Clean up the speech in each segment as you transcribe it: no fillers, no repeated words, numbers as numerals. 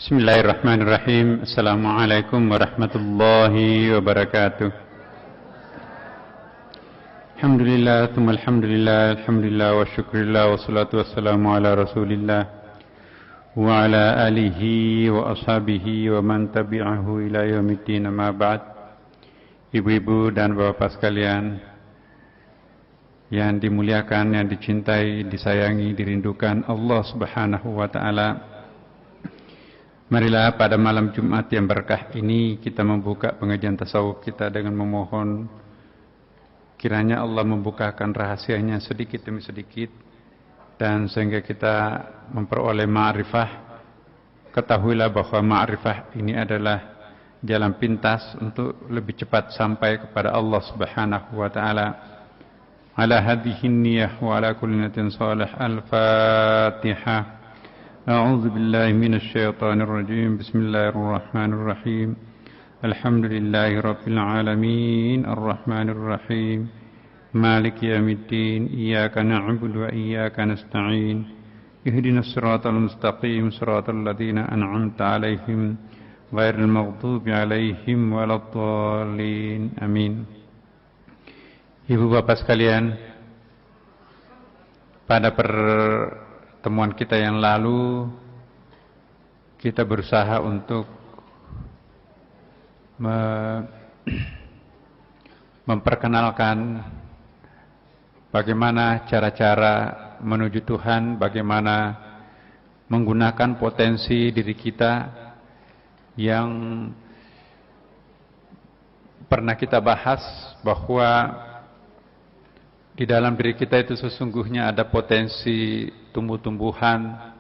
Bismillahirrahmanirrahim. Assalamualaikum warahmatullahi wabarakatuh. Alhamdulillah, thumma alhamdulillah, alhamdulillah wa syukurillah wa salatu wassalamu ala rasulillah wa ala alihi wa ashabihi wa man tabi'ahu ila yaumiddin, amma ba'd. Ibu-ibu dan bapak sekalian yang dimuliakan, yang dicintai, disayangi, dirindukan Allah Subhanahu wa ta'ala, marilah pada malam Jumat yang berkah ini kita membuka pengajian tasawuf kita dengan memohon kiranya Allah membukakan rahasianya sedikit demi sedikit, dan sehingga kita memperoleh ma'rifah. Ketahuilah bahwa ma'rifah ini adalah jalan pintas untuk lebih cepat sampai kepada Allah Subhanahu wa ta'ala. Ala hadhihi niyyah wa ala kulli niyatin salih. Al-Fatihah. أعوذ بالله من الشيطان الرجيم. بسم الله الرحمن الرحيم. الحمد لله رب العالمين الرحمن الرحيم مالك يوم الدين إياك نعبد وإياك نستعين اهدنا الصراط المستقيم صراط الذين أنعمت عليهم غير المغضوب عليهم ولا الضالين. Amin. Ibu bapak sekalian, pada pertemuan kita yang lalu kita berusaha untuk memperkenalkan bagaimana cara-cara menuju Tuhan, bagaimana menggunakan potensi diri kita yang pernah kita bahas, bahwa di dalam diri kita itu sesungguhnya ada potensi tumbuh-tumbuhan,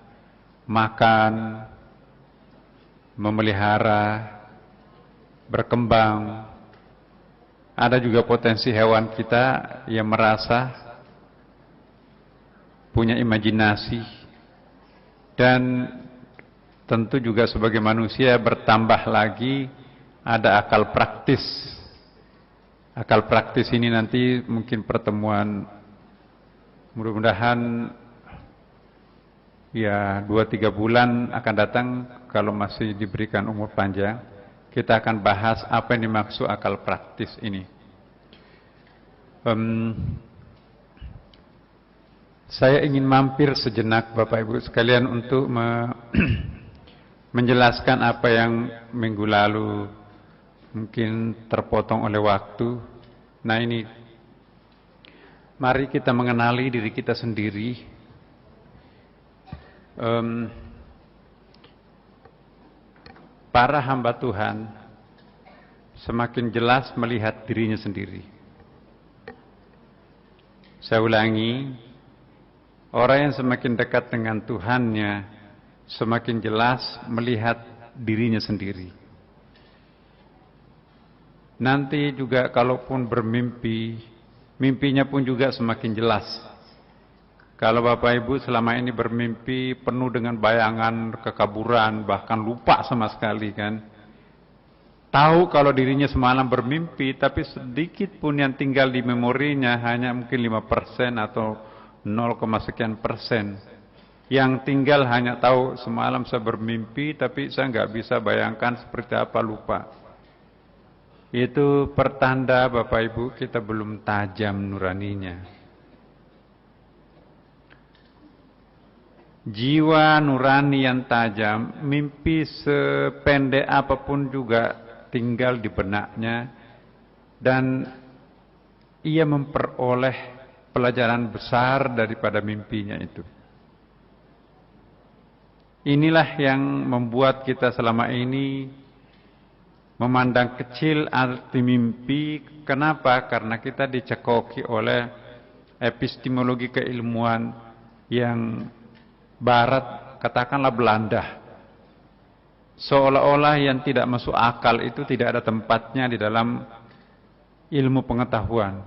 makan, memelihara, berkembang. Ada juga potensi hewan kita yang merasa, punya imajinasi, dan tentu juga sebagai manusia bertambah lagi ada akal praktis. Akal praktis ini nanti mungkin pertemuan mudah-mudahan ya 2-3 bulan akan datang, kalau masih diberikan umur panjang, kita akan bahas apa yang dimaksud akal praktis ini. Saya ingin mampir sejenak Bapak Ibu sekalian untuk menjelaskan apa yang minggu lalu mungkin terpotong oleh waktu. Nah ini, mari kita mengenali diri kita sendiri. Para hamba Tuhan semakin jelas melihat dirinya sendiri. Saya ulangi, orang yang semakin dekat dengan Tuhannya semakin jelas melihat dirinya sendiri. Nanti juga kalaupun bermimpi, mimpinya pun juga semakin jelas. Kalau Bapak Ibu selama ini bermimpi penuh dengan bayangan, kekaburan, bahkan lupa sama sekali kan. Tahu kalau dirinya semalam bermimpi, tapi sedikit pun yang tinggal di memorinya hanya mungkin 5% atau 0, sekian persen. Yang tinggal hanya tahu semalam saya bermimpi, tapi saya nggak bisa bayangkan seperti apa, lupa. Itu pertanda Bapak Ibu kita belum tajam nuraninya. Jiwa nurani yang tajam, mimpi sependek apapun juga tinggal di benaknya, dan ia memperoleh pelajaran besar daripada mimpinya itu. Inilah yang membuat kita selama ini memandang kecil arti mimpi. Kenapa? Karena kita dicekoki oleh epistemologi keilmuan yang barat, katakanlah Belanda. Seolah-olah yang tidak masuk akal itu tidak ada tempatnya di dalam ilmu pengetahuan.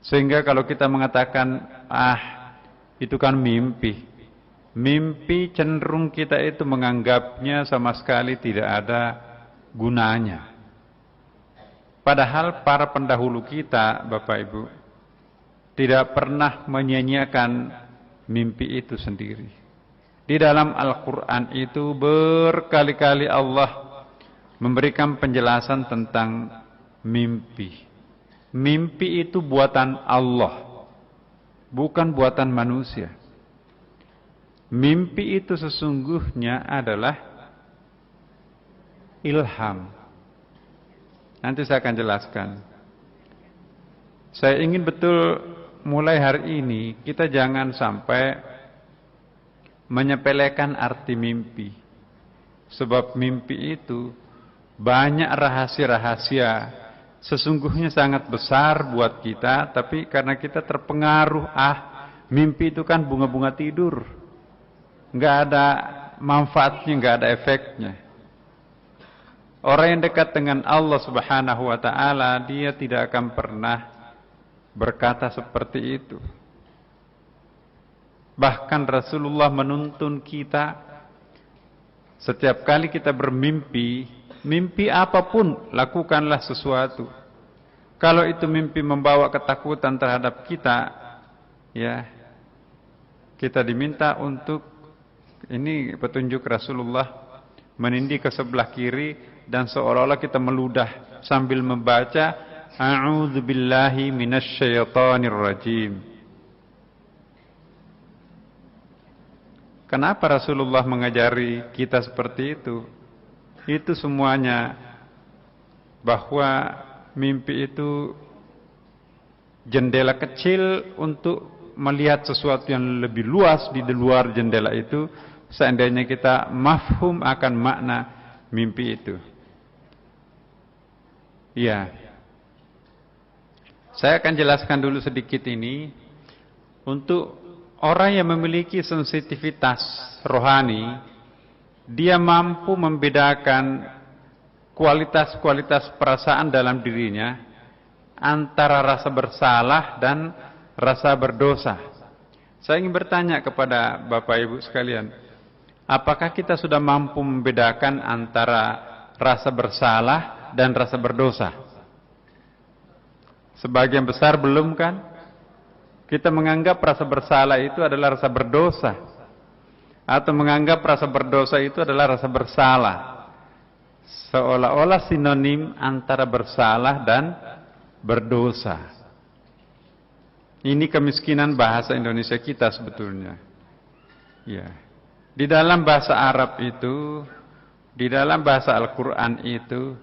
Sehingga kalau kita mengatakan, itu kan mimpi. Mimpi cenderung kita itu menganggapnya sama sekali tidak ada gunanya. Padahal para pendahulu kita, Bapak Ibu, tidak pernah menyia-nyiakan mimpi itu sendiri. Di dalam Al-Quran itu berkali-kali Allah memberikan penjelasan tentang mimpi. Mimpi itu buatan Allah, bukan buatan manusia. Mimpi itu sesungguhnya adalah ilham. Nanti saya akan jelaskan. Saya ingin betul mulai hari ini kita jangan sampai menyepelekan arti mimpi. Sebab mimpi itu banyak rahasia-rahasia. Sesungguhnya sangat besar buat kita, tapi karena kita terpengaruh, mimpi itu kan bunga-bunga tidur. Nggak ada manfaatnya, nggak ada efeknya. Orang yang dekat dengan Allah Subhanahu wa Ta'ala, dia tidak akan pernah berkata seperti itu. Bahkan Rasulullah menuntun kita, setiap kali kita bermimpi, mimpi apapun, lakukanlah sesuatu. Kalau itu mimpi membawa ketakutan terhadap kita, ya, kita diminta untuk, ini petunjuk Rasulullah, menindih ke sebelah kiri dan seolah-olah kita meludah sambil membaca A'udzubillahi minasyaitonir rajim. Kenapa Rasulullah mengajari kita seperti itu? Itu semuanya bahwa mimpi itu jendela kecil untuk melihat sesuatu yang lebih luas di luar jendela itu, seandainya kita mafhum akan makna mimpi itu. Ya, saya akan jelaskan dulu sedikit ini untuk orang yang memiliki sensitivitas rohani. Dia mampu membedakan kualitas-kualitas perasaan dalam dirinya antara rasa bersalah dan rasa berdosa. Saya ingin bertanya kepada Bapak Ibu sekalian, apakah kita sudah mampu membedakan antara rasa bersalah dan rasa berdosa? Sebagian besar belum, kan? Kita menganggap rasa bersalah itu adalah rasa berdosa, atau menganggap rasa berdosa itu adalah rasa bersalah, seolah-olah sinonim antara bersalah dan berdosa. Ini kemiskinan bahasa Indonesia kita sebetulnya. Ya. Di dalam bahasa Arab itu, di dalam bahasa Al-Quran itu,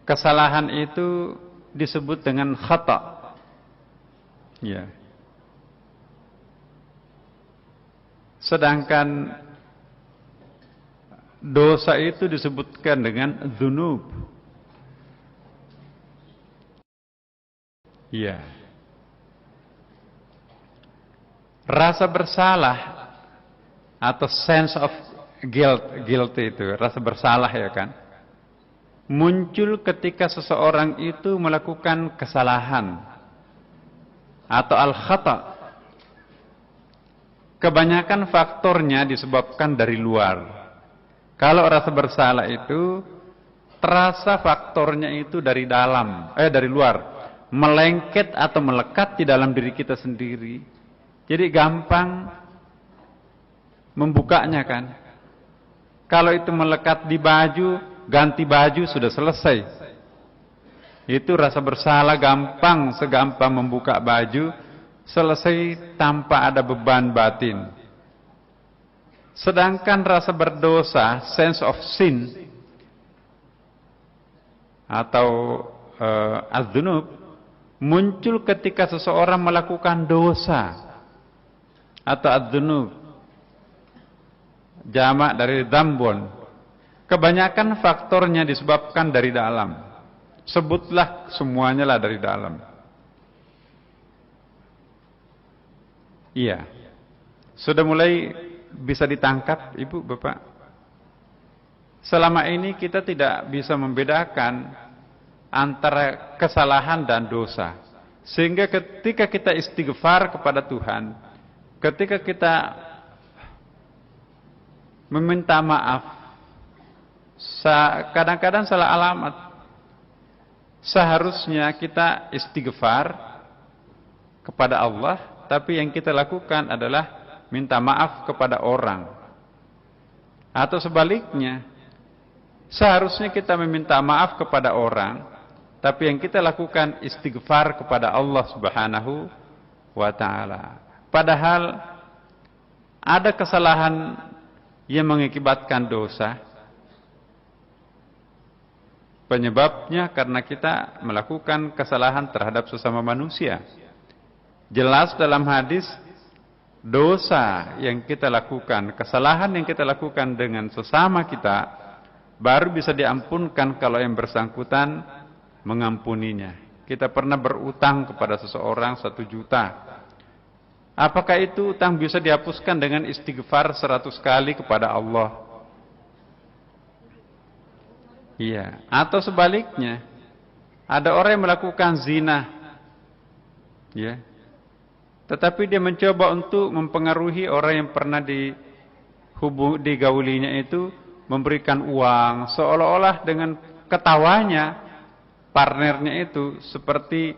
kesalahan itu disebut dengan khata. Ya. Sedangkan dosa itu disebutkan dengan dzunub. Iya. Rasa bersalah atau sense of guilt itu, rasa bersalah, ya kan, muncul ketika seseorang itu melakukan kesalahan atau al-khata. Kebanyakan faktornya disebabkan dari luar. Kalau rasa bersalah itu terasa faktornya itu dari dalam, dari luar, melengket atau melekat di dalam diri kita sendiri. Jadi gampang membukanya, kan. Kalau itu melekat di baju, ganti baju sudah selesai. Itu rasa bersalah gampang, segampang membuka baju, selesai tanpa ada beban batin. Sedangkan rasa berdosa, sense of sin atau az-dzunub, muncul ketika seseorang melakukan dosa atau az-dzunub, jamak dari dzambun. Kebanyakan faktornya disebabkan dari dalam. Sebutlah semuanya lah dari dalam. Iya. Sudah mulai bisa ditangkap, Ibu, Bapak? Selama ini kita tidak bisa membedakan antara kesalahan dan dosa. Sehingga ketika kita istighfar kepada Tuhan, ketika kita meminta maaf, kadang-kadang salah alamat. Seharusnya kita istighfar kepada Allah, tapi yang kita lakukan adalah minta maaf kepada orang. Atau sebaliknya, seharusnya kita meminta maaf kepada orang, tapi yang kita lakukan istighfar kepada Allah Subhanahu wa ta'ala. Padahal ada kesalahan yang mengakibatkan dosa. Penyebabnya karena kita melakukan kesalahan terhadap sesama manusia. Jelas dalam hadis, dosa yang kita lakukan, kesalahan yang kita lakukan dengan sesama kita, baru bisa diampunkan kalau yang bersangkutan mengampuninya. Kita pernah berutang kepada seseorang 1 juta. Apakah itu utang bisa dihapuskan dengan istighfar 100 kali kepada Allah? Iya. Atau sebaliknya, ada orang yang melakukan zina, ya, tetapi dia mencoba untuk mempengaruhi orang yang pernah digaulinya itu, memberikan uang, seolah-olah dengan ketawanya partnernya itu seperti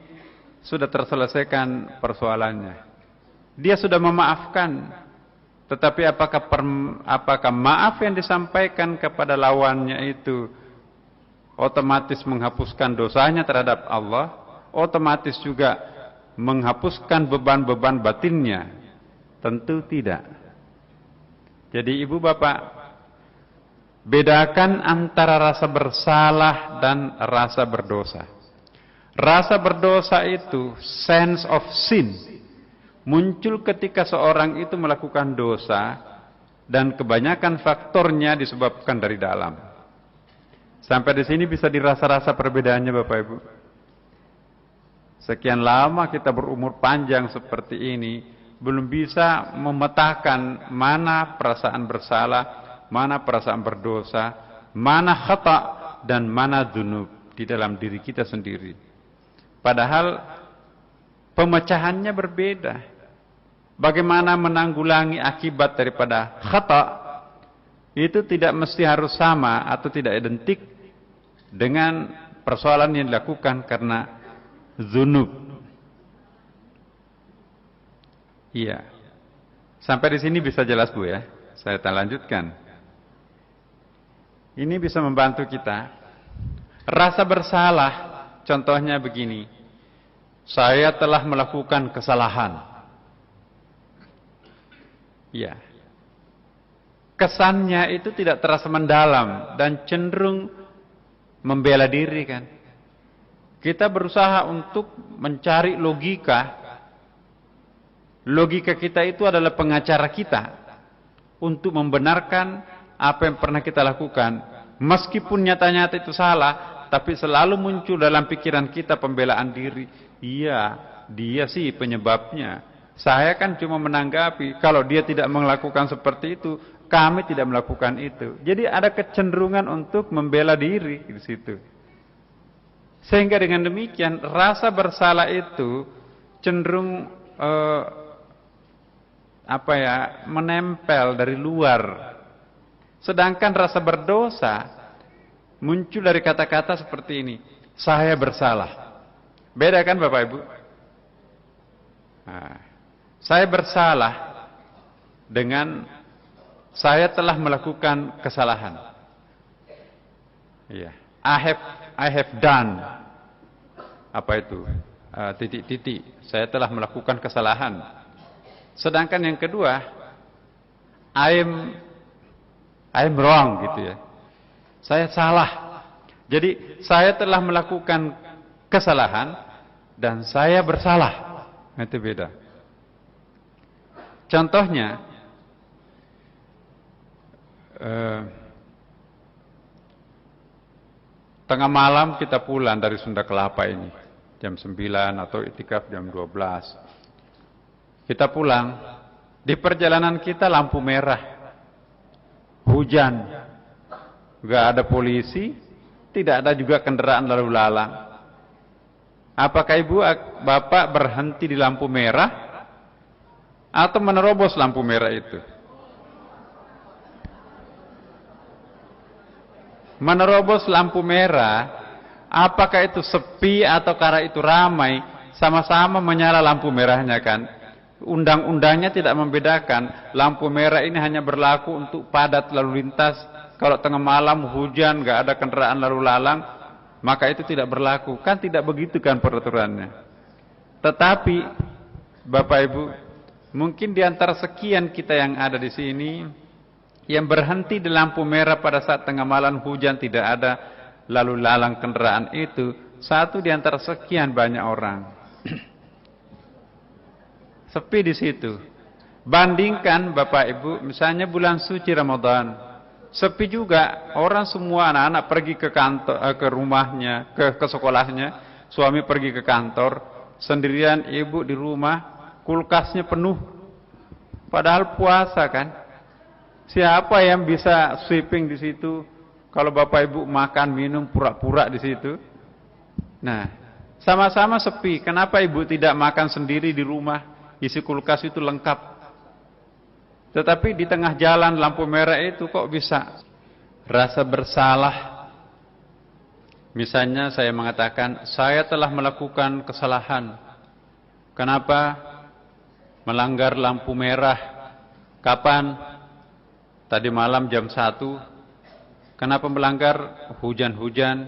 sudah terselesaikan persoalannya. Dia sudah memaafkan, tetapi apakah maaf yang disampaikan kepada lawannya itu otomatis menghapuskan dosanya terhadap Allah, otomatis juga menghapuskan beban-beban batinnya? Tentu tidak. Jadi ibu bapak, bedakan antara rasa bersalah dan rasa berdosa. Rasa berdosa itu, sense of sin, muncul ketika seorang itu melakukan dosa, dan kebanyakan faktornya disebabkan dari dalam. Sampai di sini bisa dirasa-rasa perbedaannya Bapak Ibu. Sekian lama kita berumur panjang seperti ini, belum bisa memetakan mana perasaan bersalah, mana perasaan berdosa, mana khata dan mana dzunub di dalam diri kita sendiri. Padahal pemecahannya berbeda. Bagaimana menanggulangi akibat daripada khata itu tidak mesti harus sama atau tidak identik dengan persoalan yang dilakukan karena dzunub. Iya. Sampai di sini bisa jelas Bu ya. Saya lanjutkan. Ini bisa membantu kita. Rasa bersalah, contohnya begini. Saya telah melakukan kesalahan. Iya. Kesannya itu tidak terasa mendalam dan cenderung membela diri kan. Kita berusaha untuk mencari logika. Logika kita itu adalah pengacara kita untuk membenarkan apa yang pernah kita lakukan. Meskipun nyata-nyata itu salah, tapi selalu muncul dalam pikiran kita pembelaan diri. Iya, dia sih penyebabnya. Saya kan cuma menanggapi. Kalau dia tidak melakukan seperti itu, kami tidak melakukan itu. Jadi ada kecenderungan untuk membela diri di situ. Sehingga dengan demikian rasa bersalah itu cenderung menempel dari luar. Sedangkan rasa berdosa muncul dari kata-kata seperti ini. Saya bersalah. Beda kan Bapak Ibu? Nah, saya bersalah dengan saya telah melakukan kesalahan. Iya. I have done. Apa itu? Titik-titik. Saya telah melakukan kesalahan. Sedangkan yang kedua, I am wrong gitu ya. Saya salah. Jadi saya telah melakukan kesalahan dan saya bersalah. Itu beda. Contohnya, tengah malam kita pulang dari Sunda Kelapa ini, jam 9 atau itikaf jam 12. Kita pulang, di perjalanan kita lampu merah, hujan, gak ada polisi, tidak ada juga kendaraan lalu lalang. Apakah ibu bapak berhenti di lampu merah atau menerobos lampu merah itu? Menerobos lampu merah, apakah itu sepi atau karena itu ramai, sama-sama menyala lampu merahnya kan? Undang-undangnya tidak membedakan. Lampu merah ini hanya berlaku untuk padat lalu lintas. Kalau tengah malam hujan, nggak ada kendaraan lalu lalang, maka itu tidak berlaku. Kan tidak begitu kan peraturannya. Tetapi Bapak Ibu, mungkin di antara sekian kita yang ada di sini yang berhenti di lampu merah pada saat tengah malam hujan, tidak ada lalu lalang kendaraan, itu satu di antara sekian banyak orang. Sepi di situ. Bandingkan Bapak Ibu, misalnya bulan suci Ramadan, sepi juga. Orang semua anak-anak pergi ke kantor, ke rumahnya, ke sekolahnya, suami pergi ke kantor, sendirian ibu di rumah, kulkasnya penuh. Padahal puasa kan. Siapa yang bisa sweeping di situ? Kalau Bapak Ibu makan minum pura-pura di situ. Nah, sama-sama sepi. Kenapa Ibu tidak makan sendiri di rumah? Isi kulkas itu lengkap. Tetapi di tengah jalan lampu merah itu kok bisa rasa bersalah. Misalnya saya mengatakan, saya telah melakukan kesalahan. Kenapa melanggar lampu merah? Kapan? Tadi malam jam 1. Kenapa melanggar? Hujan-hujan.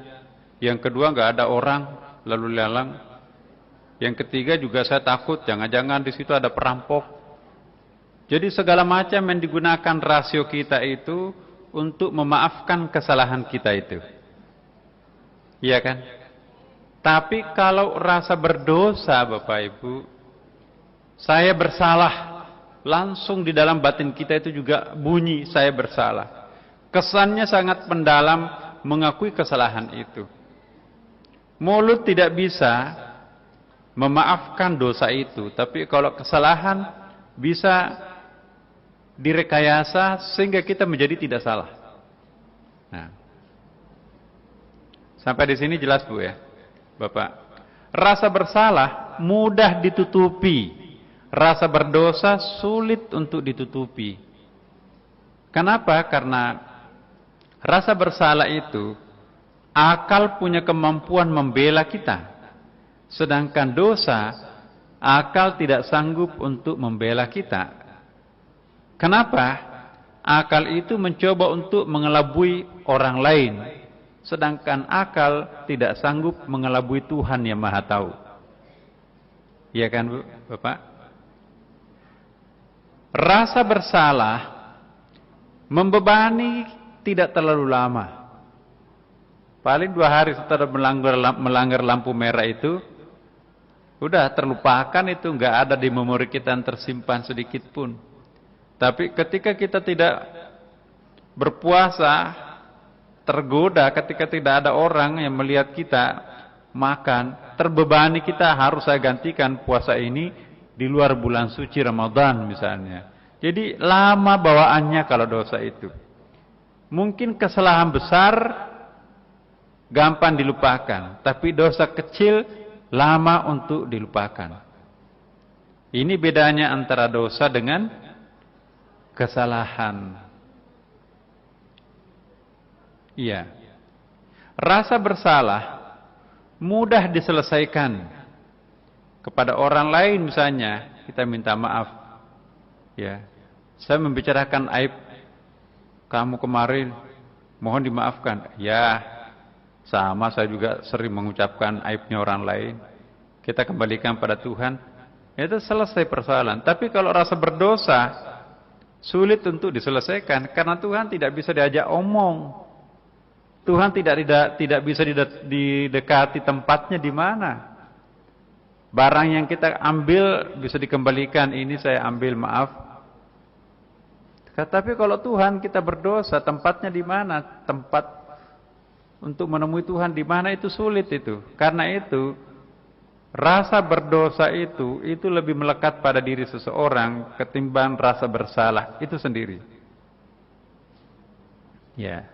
Yang kedua nggak ada orang lalu lalang. Yang ketiga juga saya takut jangan-jangan di situ ada perampok. Jadi segala macam yang digunakan rasio kita itu untuk memaafkan kesalahan kita itu. Iya kan? Tapi kalau rasa berdosa Bapak Ibu, saya bersalah, langsung di dalam batin kita itu juga bunyi saya bersalah. Kesannya sangat mendalam mengakui kesalahan itu. Mulut tidak bisa memaafkan dosa itu, tapi kalau kesalahan bisa direkayasa sehingga kita menjadi tidak salah. Nah, sampai di sini jelas Bu ya, Bapak. Rasa bersalah mudah ditutupi, rasa berdosa sulit untuk ditutupi. Kenapa? Karena rasa bersalah itu akal punya kemampuan membela kita. Sedangkan dosa, akal tidak sanggup untuk membela kita. Kenapa? Akal itu mencoba untuk mengelabui orang lain. Sedangkan akal tidak sanggup mengelabui Tuhan yang Maha Tahu. Iya kan Bu, Bapak? Rasa bersalah membebani tidak terlalu lama. Paling 2 hari setelah melanggar lampu merah itu, udah terlupakan, itu nggak ada di memori kita yang tersimpan sedikit pun. Tapi ketika kita tidak berpuasa, tergoda ketika tidak ada orang yang melihat kita makan, terbebani kita, harus saya gantikan puasa ini di luar bulan suci Ramadan misalnya. Jadi lama bawaannya kalau dosa itu. Mungkin kesalahan besar gampang dilupakan, tapi dosa kecil lama untuk dilupakan. Ini bedanya antara dosa dengan kesalahan. Iya. Rasa bersalah mudah diselesaikan. Kepada orang lain misalnya, kita minta maaf. Ya. Saya membicarakan aib kamu kemarin, mohon dimaafkan. Ya. Sama, saya juga sering mengucapkan aibnya orang lain. Kita kembalikan pada Tuhan. Itu selesai persoalan. Tapi kalau rasa berdosa, sulit untuk diselesaikan. Karena Tuhan tidak bisa diajak omong. Tuhan tidak bisa didekati tempatnya di mana. Barang yang kita ambil bisa dikembalikan. Ini saya ambil, maaf. Tapi kalau Tuhan kita berdosa, tempatnya di mana? Tempat untuk menemui Tuhan di mana itu sulit itu. Karena itu rasa berdosa itu lebih melekat pada diri seseorang ketimbang rasa bersalah itu sendiri. Ya.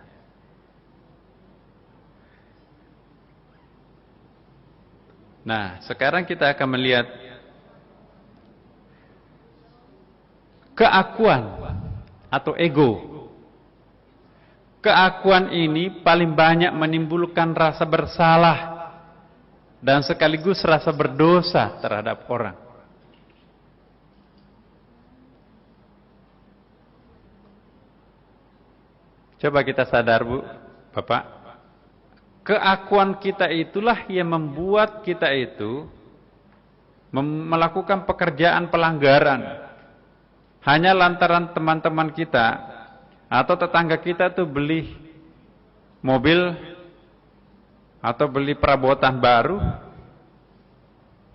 Nah, sekarang kita akan melihat keakuan atau ego. Keakuan ini paling banyak menimbulkan rasa bersalah dan sekaligus rasa berdosa terhadap orang. Coba kita sadar, Bu, Bapak. Keakuan kita itulah yang membuat kita itu melakukan pekerjaan pelanggaran. Hanya lantaran teman-teman kita atau tetangga kita tuh beli mobil atau beli perabotan baru,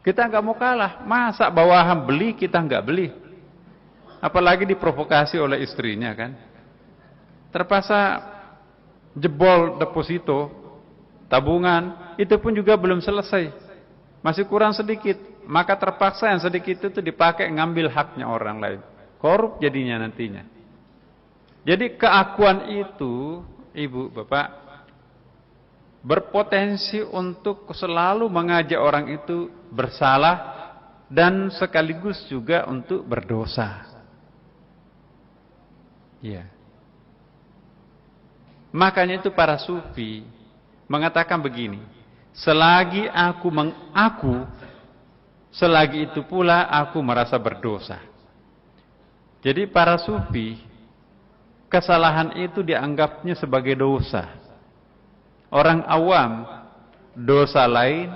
kita nggak mau kalah. Masa bawahan beli kita nggak beli? Apalagi diprovokasi oleh istrinya kan. Terpaksa jebol deposito, tabungan, itu pun juga belum selesai. Masih kurang sedikit. Maka terpaksa yang sedikit itu dipakai ngambil haknya orang lain. Korup jadinya nantinya. Jadi keakuan itu, Ibu, Bapak, berpotensi untuk selalu mengajak orang itu bersalah dan sekaligus juga untuk berdosa. Ya. Makanya itu para sufi mengatakan begini, selagi aku mengaku, selagi itu pula aku merasa berdosa. Jadi para sufi, kesalahan itu dianggapnya sebagai dosa. Orang awam, dosa lain,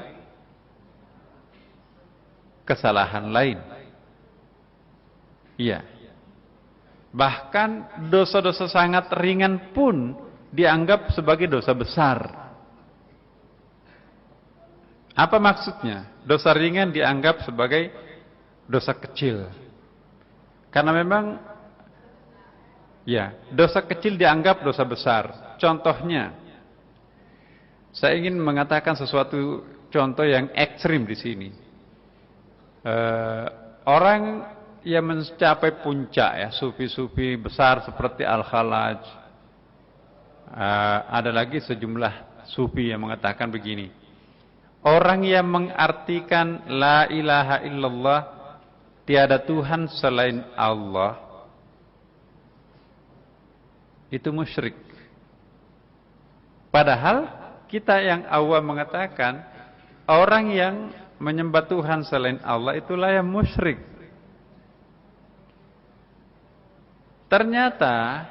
kesalahan lain. Iya. Bahkan dosa-dosa sangat ringan pun dianggap sebagai dosa besar. Apa maksudnya? Dosa ringan dianggap sebagai dosa kecil. Karena memang ya, dosa kecil dianggap dosa besar. Contohnya, saya ingin mengatakan sesuatu contoh yang ekstrim di sini. Orang yang mencapai puncak ya, sufi-sufi besar seperti Al-Khalaj. Ada lagi sejumlah sufi yang mengatakan begini. Orang yang mengartikan la ilaha illallah, tiada Tuhan selain Allah, itu musyrik. Padahal kita yang awam mengatakan orang yang menyembah Tuhan selain Allah itulah yang musyrik. Ternyata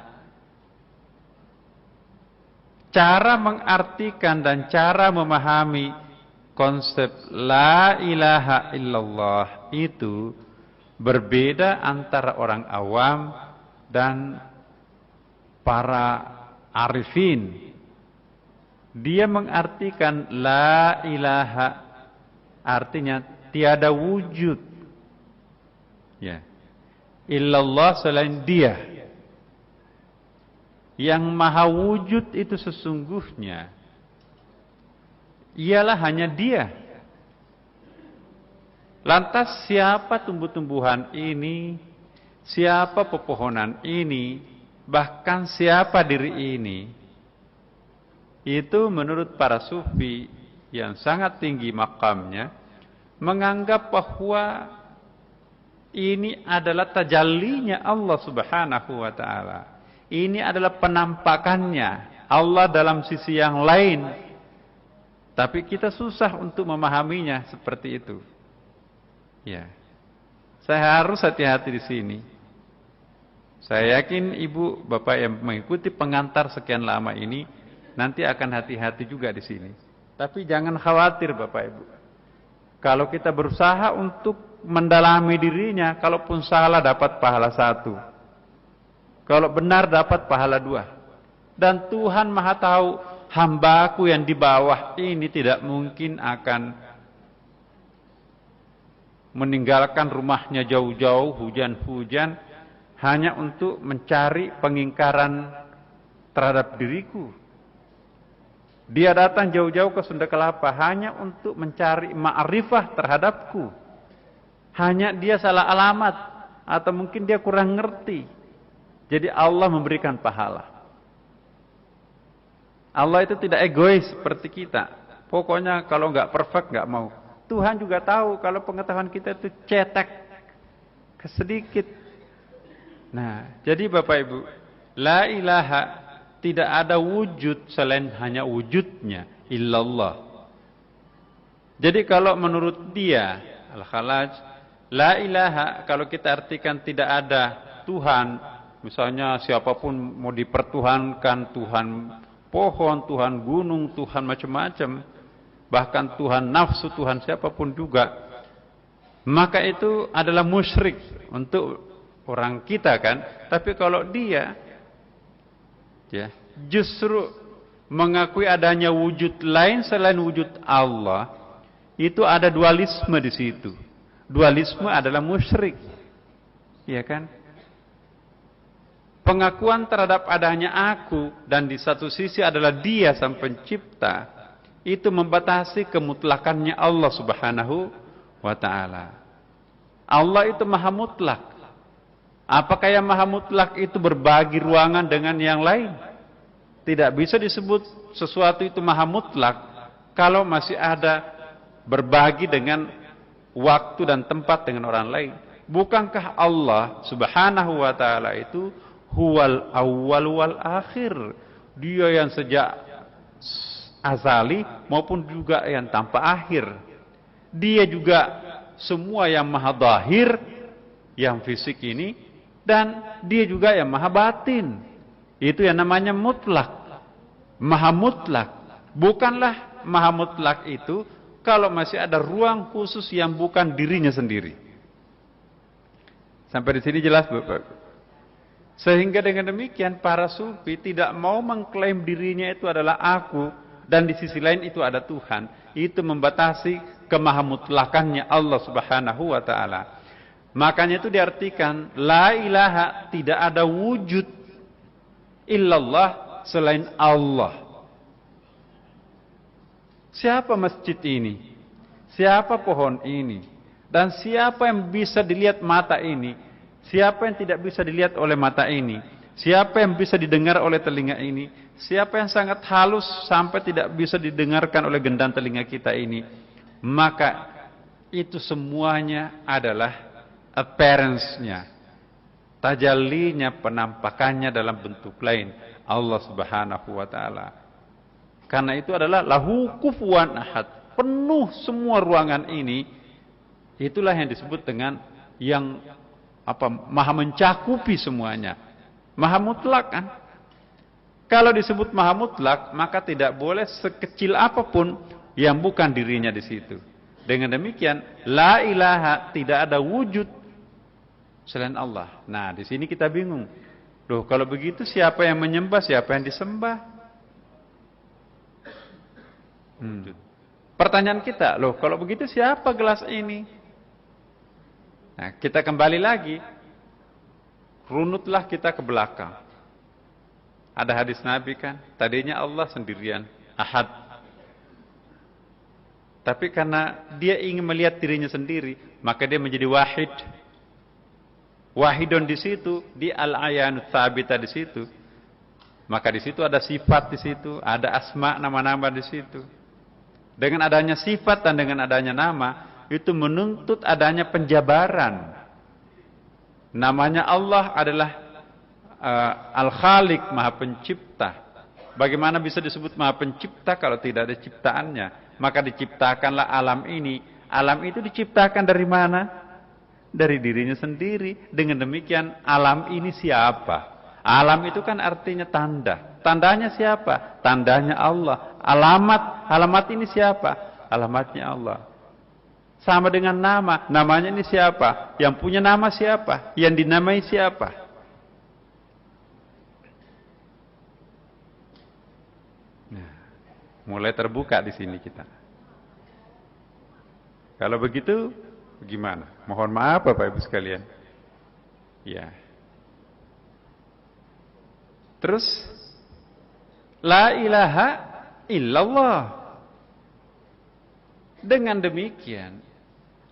cara mengartikan dan cara memahami konsep la ilaha illallah itu berbeda antara orang awam dan para arifin. Dia mengartikan la ilaha artinya tiada wujud. Ya. Illallah selain dia. Yang maha wujud itu sesungguhnya ialah hanya dia. Lantas siapa tumbuh-tumbuhan ini, siapa pepohonan ini, bahkan siapa diri ini, itu menurut para sufi yang sangat tinggi makamnya, menganggap bahwa ini adalah tajallinya Allah subhanahu wa ta'ala. Ini adalah penampakannya Allah dalam sisi yang lain. Tapi kita susah untuk memahaminya seperti itu. Ya. Saya harus hati-hati di sini. Saya yakin ibu, bapak yang mengikuti pengantar sekian lama ini nanti akan hati-hati juga di sini. Tapi jangan khawatir bapak ibu. Kalau kita berusaha untuk mendalami dirinya, kalaupun salah dapat pahala 1. Kalau benar dapat pahala 2. Dan Tuhan Maha tahu, hambaku yang di bawah ini tidak mungkin akan meninggalkan rumahnya jauh-jauh, hujan-hujan, hanya untuk mencari pengingkaran terhadap diriku. Dia datang jauh-jauh ke Sunda Kelapa hanya untuk mencari ma'rifah terhadapku. Hanya dia salah alamat, atau mungkin dia kurang ngerti. Jadi Allah memberikan pahala. Allah itu tidak egois seperti kita. Pokoknya kalau nggak perfect nggak mau. Tuhan juga tahu kalau pengetahuan kita itu cetek kesedikit. Nah, jadi Bapak Ibu, la ilaha, tidak ada wujud selain hanya wujudnya, illallah. Jadi kalau menurut dia, Al-Khalaj, la ilaha kalau kita artikan tidak ada Tuhan, Misalnya siapapun mau dipertuhankan, Tuhan pohon, Tuhan gunung, Tuhan macam-macam, bahkan Tuhan nafsu, Tuhan siapapun juga, maka itu adalah musyrik untuk orang kita kan. Tapi kalau dia ya justru mengakui adanya wujud lain selain wujud Allah, itu ada dualisme di situ. Dualisme adalah musyrik. Ya kan? Pengakuan terhadap adanya aku dan di satu sisi adalah dia sang pencipta, itu membatasi kemutlakannya Allah Subhanahu wa ta'ala. Allah itu maha mutlak. Apakah yang maha mutlak itu berbagi ruangan dengan yang lain? Tidak bisa disebut sesuatu itu maha mutlak kalau masih ada berbagi dengan waktu dan tempat dengan orang lain. Bukankah Allah Subhanahu wa ta'ala itu huwal awwal wal akhir? Dia yang sejak azali maupun juga yang tanpa akhir. Dia juga semua yang maha zahir, yang fisik ini, dan dia juga yang maha batin. Itu yang namanya mutlak. Maha mutlak. Bukanlah maha mutlak itu kalau masih ada ruang khusus yang bukan dirinya sendiri. Sampai di sini jelas, Bapak? Sehingga dengan demikian para sufi tidak mau mengklaim dirinya itu adalah aku dan di sisi lain itu ada Tuhan. Itu membatasi kemahamutlakannya Allah Subhanahu wa ta'ala. Makanya itu diartikan la ilaha, tidak ada wujud illallah selain Allah. Siapa masjid ini? Siapa pohon ini? Dan siapa yang bisa dilihat mata ini? Siapa yang tidak bisa dilihat oleh mata ini? Siapa yang bisa didengar oleh telinga ini? Siapa yang sangat halus sampai tidak bisa didengarkan oleh gendang telinga kita ini? Maka itu semuanya adalah appearance-nya, tajallinya, penampakannya dalam bentuk lain, Allah Subhanahu wa ta'ala. Karena itu adalah lahu kufuwan ahad, penuh semua ruangan ini. Itulah yang disebut dengan yang maha mencakupi semuanya, maha mutlak kan. Kalau disebut maha mutlak, maka tidak boleh sekecil apapun yang bukan dirinya di situ. Dengan demikian, la ilaha, tidak ada wujud selain Allah. Nah, di sini kita bingung. Loh, kalau begitu siapa yang menyembah, siapa yang disembah? Pertanyaan kita, loh, kalau begitu siapa gelas ini? Nah, kita kembali lagi. Runutlah kita ke belakang. Ada hadis Nabi kan, tadinya Allah sendirian, ahad. Tapi karena dia ingin melihat dirinya sendiri, maka dia menjadi wahid. Wahidun di situ, di al-ayanu tsabita di situ. Maka di situ ada sifat di situ, ada asma, nama-nama di situ. Dengan adanya sifat dan dengan adanya nama, itu menuntut adanya penjabaran. Namanya Allah adalah Al-Khaliq, Maha Pencipta. Bagaimana bisa disebut Maha Pencipta kalau tidak ada ciptaannya? Maka diciptakanlah alam ini. Alam itu diciptakan dari mana? Dari dirinya sendiri. Dengan demikian alam ini siapa? Alam itu kan artinya tanda. Tandanya siapa? Tandanya Allah. Alamat ini siapa? Alamatnya Allah. Sama dengan nama. Namanya ini siapa? Yang punya nama siapa? Yang dinamai siapa? Nah, mulai terbuka di sini kita. Kalau begitu, gimana? Mohon maaf Bapak Ibu sekalian. Ya. Terus, la ilaha illallah. Dengan demikian,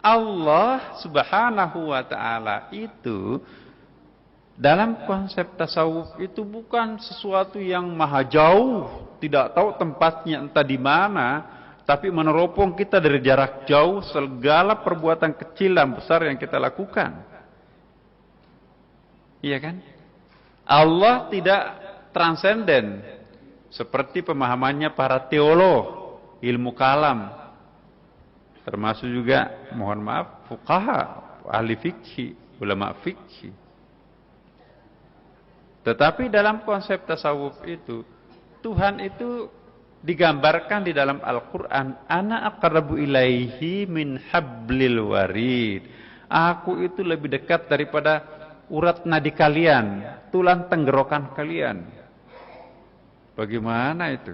Allah Subhanahu wa ta'ala itu dalam konsep tasawuf itu bukan sesuatu yang maha jauh, tidak tahu tempatnya entah di mana, tapi meneropong kita dari jarak jauh segala perbuatan kecil dan besar yang kita lakukan. Iya kan? Allah tidak transenden seperti pemahamannya para teolog, ilmu kalam. Termasuk juga, mohon maaf, fuqaha, ahli fikih, ulama fikih. Tetapi dalam konsep tasawuf itu, Tuhan itu digambarkan di dalam Al-Quran, ana aqrabu ilaihi min hablil warid. Aku itu lebih dekat daripada urat nadi kalian, tulang tenggorokan kalian. Bagaimana itu?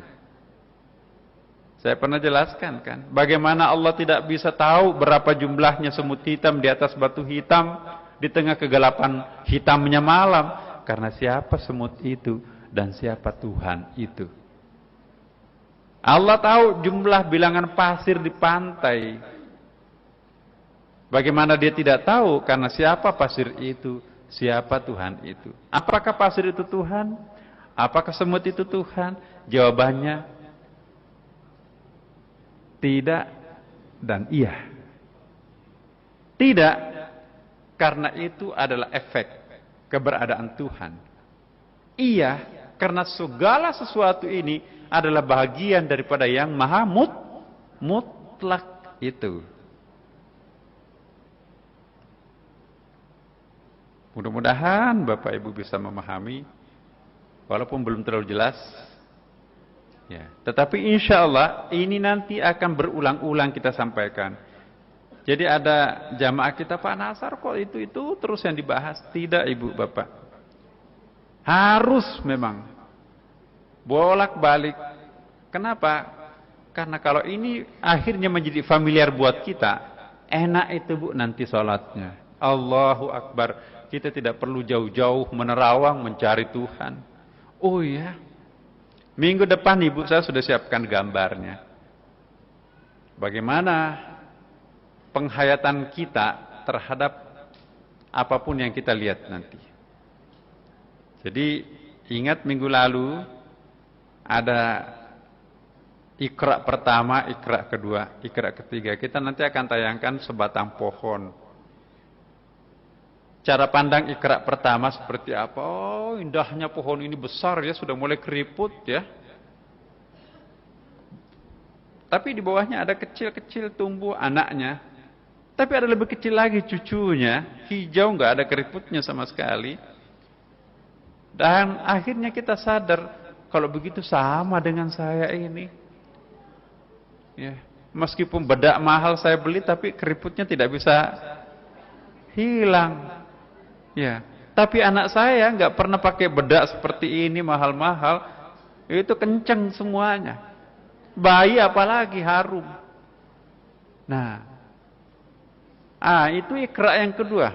Saya pernah jelaskan kan, bagaimana Allah tidak bisa tahu berapa jumlahnya semut hitam di atas batu hitam di tengah kegelapan hitamnya malam, karena siapa semut itu dan siapa Tuhan itu. Allah tahu jumlah bilangan pasir di pantai. Bagaimana dia tidak tahu? Karena siapa pasir itu, siapa Tuhan itu. Apakah pasir itu Tuhan? Apakah semut itu Tuhan? Jawabannya tidak dan iya. Tidak, karena itu adalah efek keberadaan Tuhan. Iya, karena segala sesuatu ini adalah bahagian daripada yang maha mutlak itu. Mudah-mudahan Bapak Ibu bisa memahami, walaupun belum terlalu jelas. Ya, tetapi insya Allah ini nanti akan berulang-ulang kita sampaikan. Jadi ada jamaah kita, Pak Nasar kok itu terus yang dibahas. Tidak Ibu Bapak, harus memang bolak-balik. Kenapa? Karena kalau ini akhirnya menjadi familiar buat kita, enak itu Bu nanti sholatnya. Allahu Akbar. Kita tidak perlu jauh-jauh menerawang mencari Tuhan. Oh ya, minggu depan Ibu saya sudah siapkan gambarnya. Bagaimana penghayatan kita terhadap apapun yang kita lihat nanti. Jadi ingat minggu lalu ada Iqra pertama, Iqra kedua, Iqra ketiga. Kita nanti akan tayangkan sebatang pohon. Cara pandang Iqra pertama seperti apa? Oh, indahnya pohon ini besar ya, sudah mulai keriput ya. Tapi di bawahnya ada kecil-kecil tumbuh anaknya. Tapi ada lebih kecil lagi cucunya, hijau, nggak ada keriputnya sama sekali. Dan akhirnya kita sadar, kalau begitu sama dengan saya ini. Ya, meskipun bedak mahal saya beli, tapi keriputnya tidak bisa hilang. Ya, tapi anak saya nggak pernah pakai bedak seperti ini mahal-mahal, itu kenceng semuanya. Bayi apalagi harum. Nah, itu Iqra yang kedua.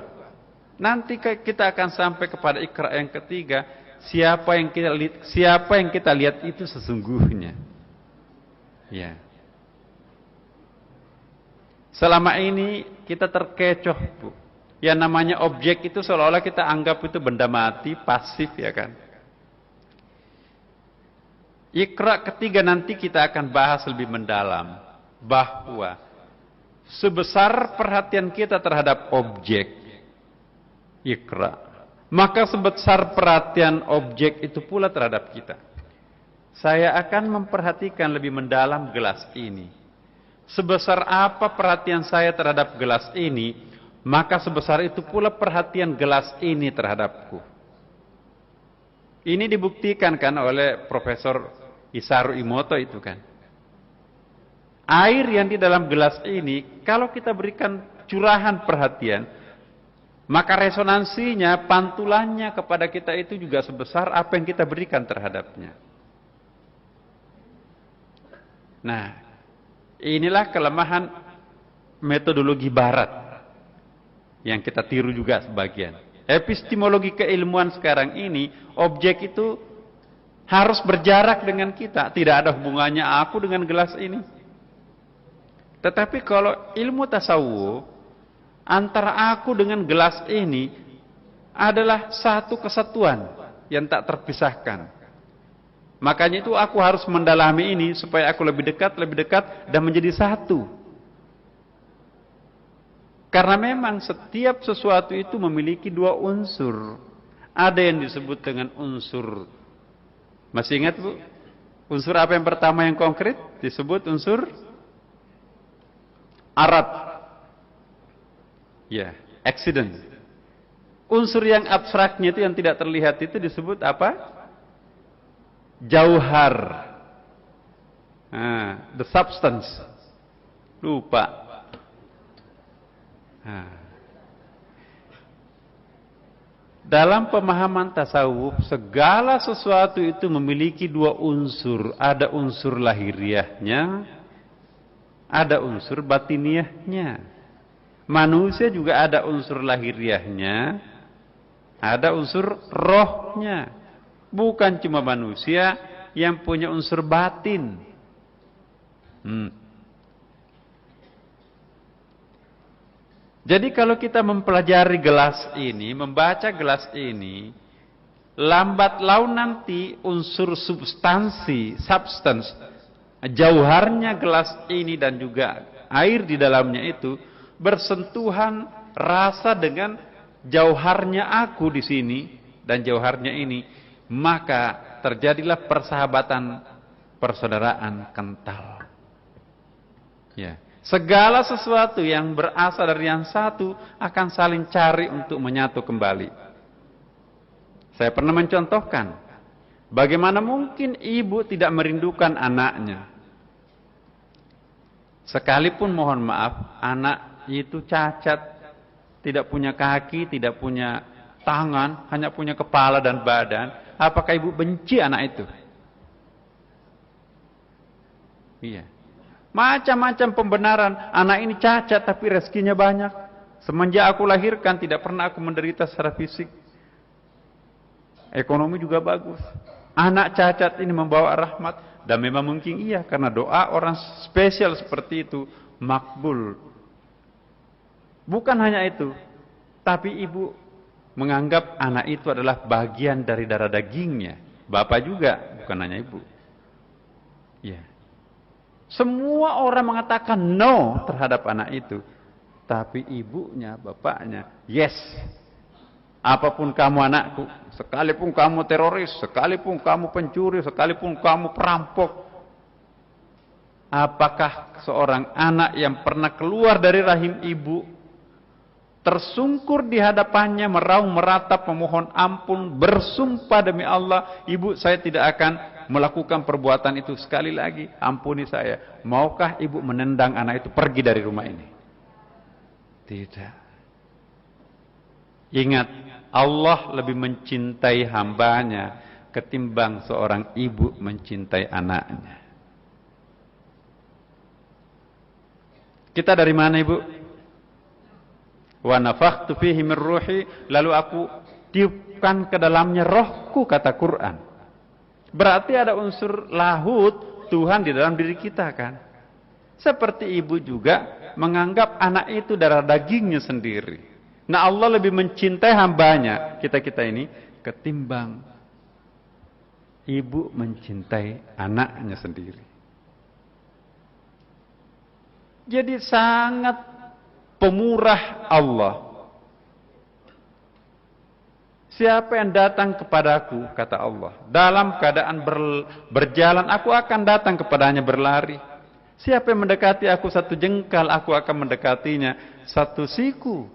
Nanti kita akan sampai kepada Iqra yang ketiga. Siapa yang kita lihat itu sesungguhnya. Ya. Selama ini kita terkecoh, Bu. Yang namanya objek itu seolah-olah kita anggap itu benda mati, pasif ya kan. Iqra ketiga nanti kita akan bahas lebih mendalam bahwa sebesar perhatian kita terhadap objek Iqra, maka sebesar perhatian objek itu pula terhadap kita. Saya akan memperhatikan lebih mendalam gelas ini. Sebesar apa perhatian saya terhadap gelas ini, maka sebesar itu pula perhatian gelas ini terhadapku. Ini dibuktikan kan oleh Profesor Isaru Imoto itu kan. Air yang di dalam gelas ini, kalau kita berikan curahan perhatian, maka resonansinya, pantulannya kepada kita itu juga sebesar apa yang kita berikan terhadapnya. Nah, inilah kelemahan metodologi barat yang kita tiru juga sebagian. Epistemologi keilmuan sekarang ini, objek itu harus berjarak dengan kita. Tidak ada hubungannya aku dengan gelas ini. Tetapi kalau ilmu tasawuf, antara aku dengan gelas ini adalah satu kesatuan yang tak terpisahkan. Makanya itu aku harus mendalami ini supaya aku lebih dekat dan menjadi satu. Karena memang setiap sesuatu itu memiliki dua unsur. Ada yang disebut dengan unsur. Masih ingat Bu? Unsur apa yang pertama yang konkret? Disebut unsur arat. Ya, accident. Unsur yang abstraknya itu, yang tidak terlihat itu disebut apa? Jauhar. The substance. Lupa. Dalam pemahaman tasawuf, segala sesuatu itu memiliki dua unsur. Ada unsur lahiriahnya, ada unsur batiniahnya. Manusia juga ada unsur lahiriahnya, ada unsur rohnya. Bukan cuma manusia yang punya unsur batin. Jadi kalau kita mempelajari gelas ini, membaca gelas ini, lambat laun nanti unsur substansi, substance, jauharnya gelas ini dan juga air di dalamnya itu bersentuhan rasa dengan jauharnya aku di sini dan jauharnya ini, maka terjadilah persahabatan, persaudaraan kental. Ya. Segala sesuatu yang berasal dari yang satu akan saling cari untuk menyatu kembali. Saya pernah mencontohkan, bagaimana mungkin ibu tidak merindukan anaknya. Sekalipun mohon maaf, anak itu cacat, tidak punya kaki, tidak punya tangan, hanya punya kepala dan badan. Apakah ibu benci anak itu? Iya. Macam-macam pembenaran, anak ini cacat tapi rezekinya banyak. Semenjak aku lahirkan tidak pernah aku menderita secara fisik. Ekonomi juga bagus. Anak cacat ini membawa rahmat. Dan memang mungkin iya, karena doa orang spesial seperti itu makbul. Bukan hanya itu, tapi ibu menganggap anak itu adalah bagian dari darah dagingnya. Bapak juga, bukan hanya ibu. Ya. Semua orang mengatakan no terhadap anak itu. Tapi ibunya, bapaknya, yes. Apapun kamu anakku, sekalipun kamu teroris, sekalipun kamu pencuri, sekalipun kamu perampok. Apakah seorang anak yang pernah keluar dari rahim ibu, tersungkur di hadapannya, meraung meratap, memohon ampun, bersumpah demi Allah, ibu saya tidak akan melakukan perbuatan itu sekali lagi, ampuni saya. Maukah ibu menendang anak itu pergi dari rumah ini? Tidak. Ingat, Allah lebih mencintai hambanya ketimbang seorang ibu mencintai anaknya. Kita dari mana ibu? Wa nafakhtu fihi min ruhi, lalu aku tiupkan ke dalamnya rohku, kata Quran. Berarti ada unsur lahut Tuhan di dalam diri kita kan. Seperti ibu juga menganggap anak itu darah dagingnya sendiri. Nah Allah lebih mencintai hambanya, kita ini, ketimbang ibu mencintai anaknya sendiri. Jadi sangat pemurah Allah. Siapa yang datang kepadaku, kata Allah, dalam keadaan berjalan, aku akan datang kepadanya berlari. Siapa yang mendekati aku satu jengkal, aku akan mendekatinya satu siku.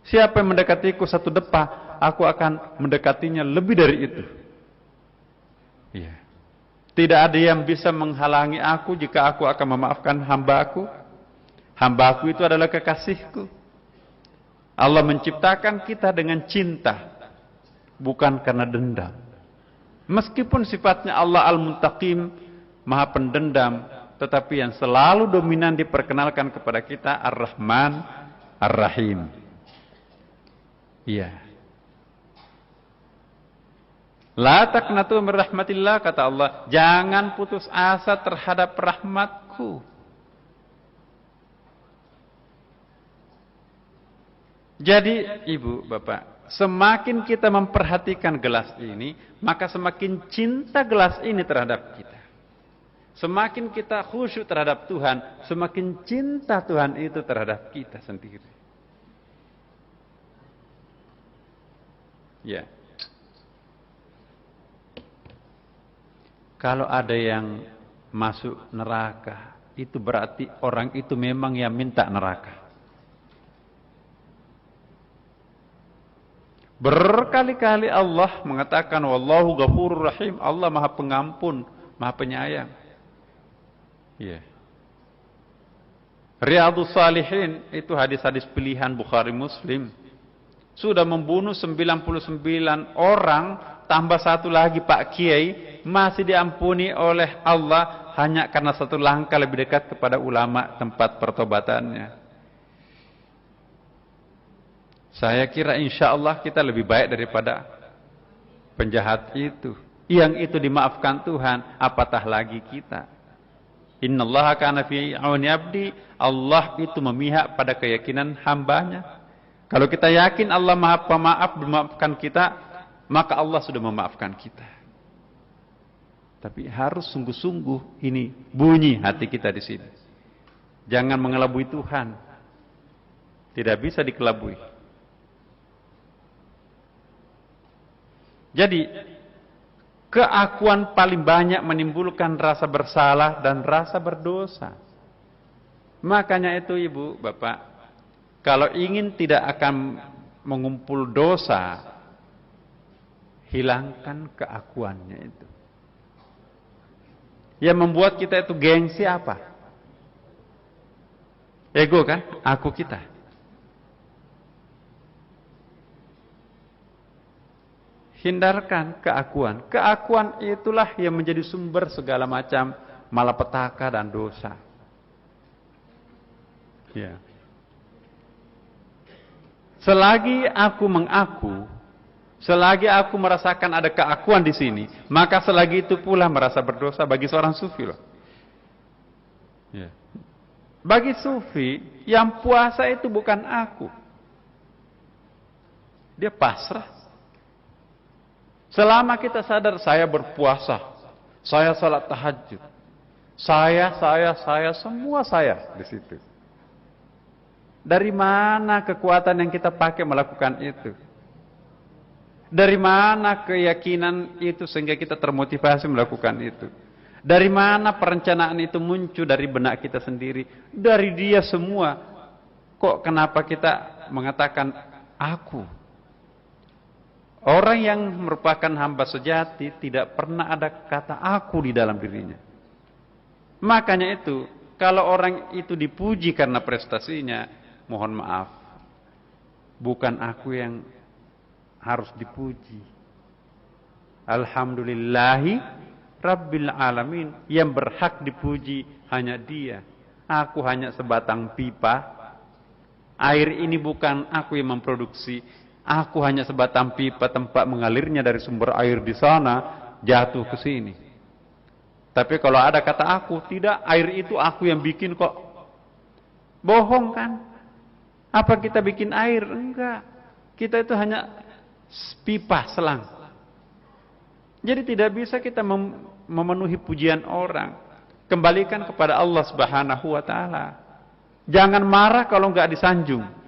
Siapa yang mendekatiku satu depa, aku akan mendekatinya lebih dari itu. Ya. Tidak ada yang bisa menghalangi aku jika aku akan memaafkan hambaku. Hambaku itu adalah kekasihku. Allah menciptakan kita dengan cinta, bukan karena dendam. Meskipun sifatnya Allah Al-Muntaqim, Maha Pendendam, tetapi yang selalu dominan diperkenalkan kepada kita Ar-Rahman, Ar-Rahim. Iya. La taqnatu min rahmatillah, kata Allah, jangan putus asa terhadap rahmatku. Jadi ibu, bapak, semakin kita memperhatikan gelas ini, maka semakin cinta gelas ini terhadap kita. Semakin kita khusyuk terhadap Tuhan, semakin cinta Tuhan itu terhadap kita sendiri. Ya. Kalau ada yang masuk neraka, itu berarti orang itu memang yang minta neraka. Berkali-kali Allah mengatakan wallahu ghafurur rahim, Allah Maha Pengampun, Maha Penyayang. Iya. Riyadhus Shalihin itu hadis-hadis pilihan Bukhari Muslim. Sudah membunuh 99 orang, tambah satu lagi Pak Kiai, masih diampuni oleh Allah hanya karena satu langkah lebih dekat kepada ulama tempat pertobatannya. Saya kira insya Allah kita lebih baik daripada penjahat itu. Yang itu dimaafkan Tuhan, apatah lagi kita. Innallaha kana fi auni abdi, Allah itu memihak pada keyakinan hambanya. Kalau kita yakin Allah Maha Pemaaf memaafkan kita, maka Allah sudah memaafkan kita. Tapi harus sungguh-sungguh ini bunyi hati kita di sini. Jangan mengelabui Tuhan. Tidak bisa dikelabui. Jadi keakuan paling banyak menimbulkan rasa bersalah dan rasa berdosa. Makanya itu Ibu, Bapak, kalau ingin tidak akan mengumpul dosa, hilangkan keakuannya itu. Yang membuat kita itu gengsi apa? Ego kan? Aku kita. Hindarkan keakuan. Keakuan itulah yang menjadi sumber segala macam malapetaka dan dosa. Ya. Selagi aku mengaku, selagi aku merasakan ada keakuan di sini, maka selagi itu pula merasa berdosa bagi seorang sufi loh. Ya. Bagi sufi, yang puasa itu bukan aku. Dia pasrah. Selama kita sadar saya berpuasa, saya salat tahajud, saya, semua saya di situ. Dari mana kekuatan yang kita pakai melakukan itu? Dari mana keyakinan itu sehingga kita termotivasi melakukan itu? Dari mana perencanaan itu muncul dari benak kita sendiri? Dari dia semua. Kok kenapa kita mengatakan aku? Orang yang merupakan hamba sejati tidak pernah ada kata aku di dalam dirinya. Makanya itu, kalau orang itu dipuji karena prestasinya, mohon maaf, bukan aku yang harus dipuji. Alhamdulillahi Rabbil Alamin, yang berhak dipuji hanya Dia. Aku hanya sebatang pipa. Air ini bukan aku yang memproduksi. Aku hanya sebatang pipa tempat mengalirnya dari sumber air di sana jatuh ke sini. Tapi kalau ada kata aku, tidak, air itu aku yang bikin kok. Bohong kan? Apa kita bikin air? Enggak. Kita itu hanya pipa selang. Jadi tidak bisa kita memenuhi pujian orang. Kembalikan kepada Allah Subhanahu wa taala. Jangan marah kalau enggak disanjung.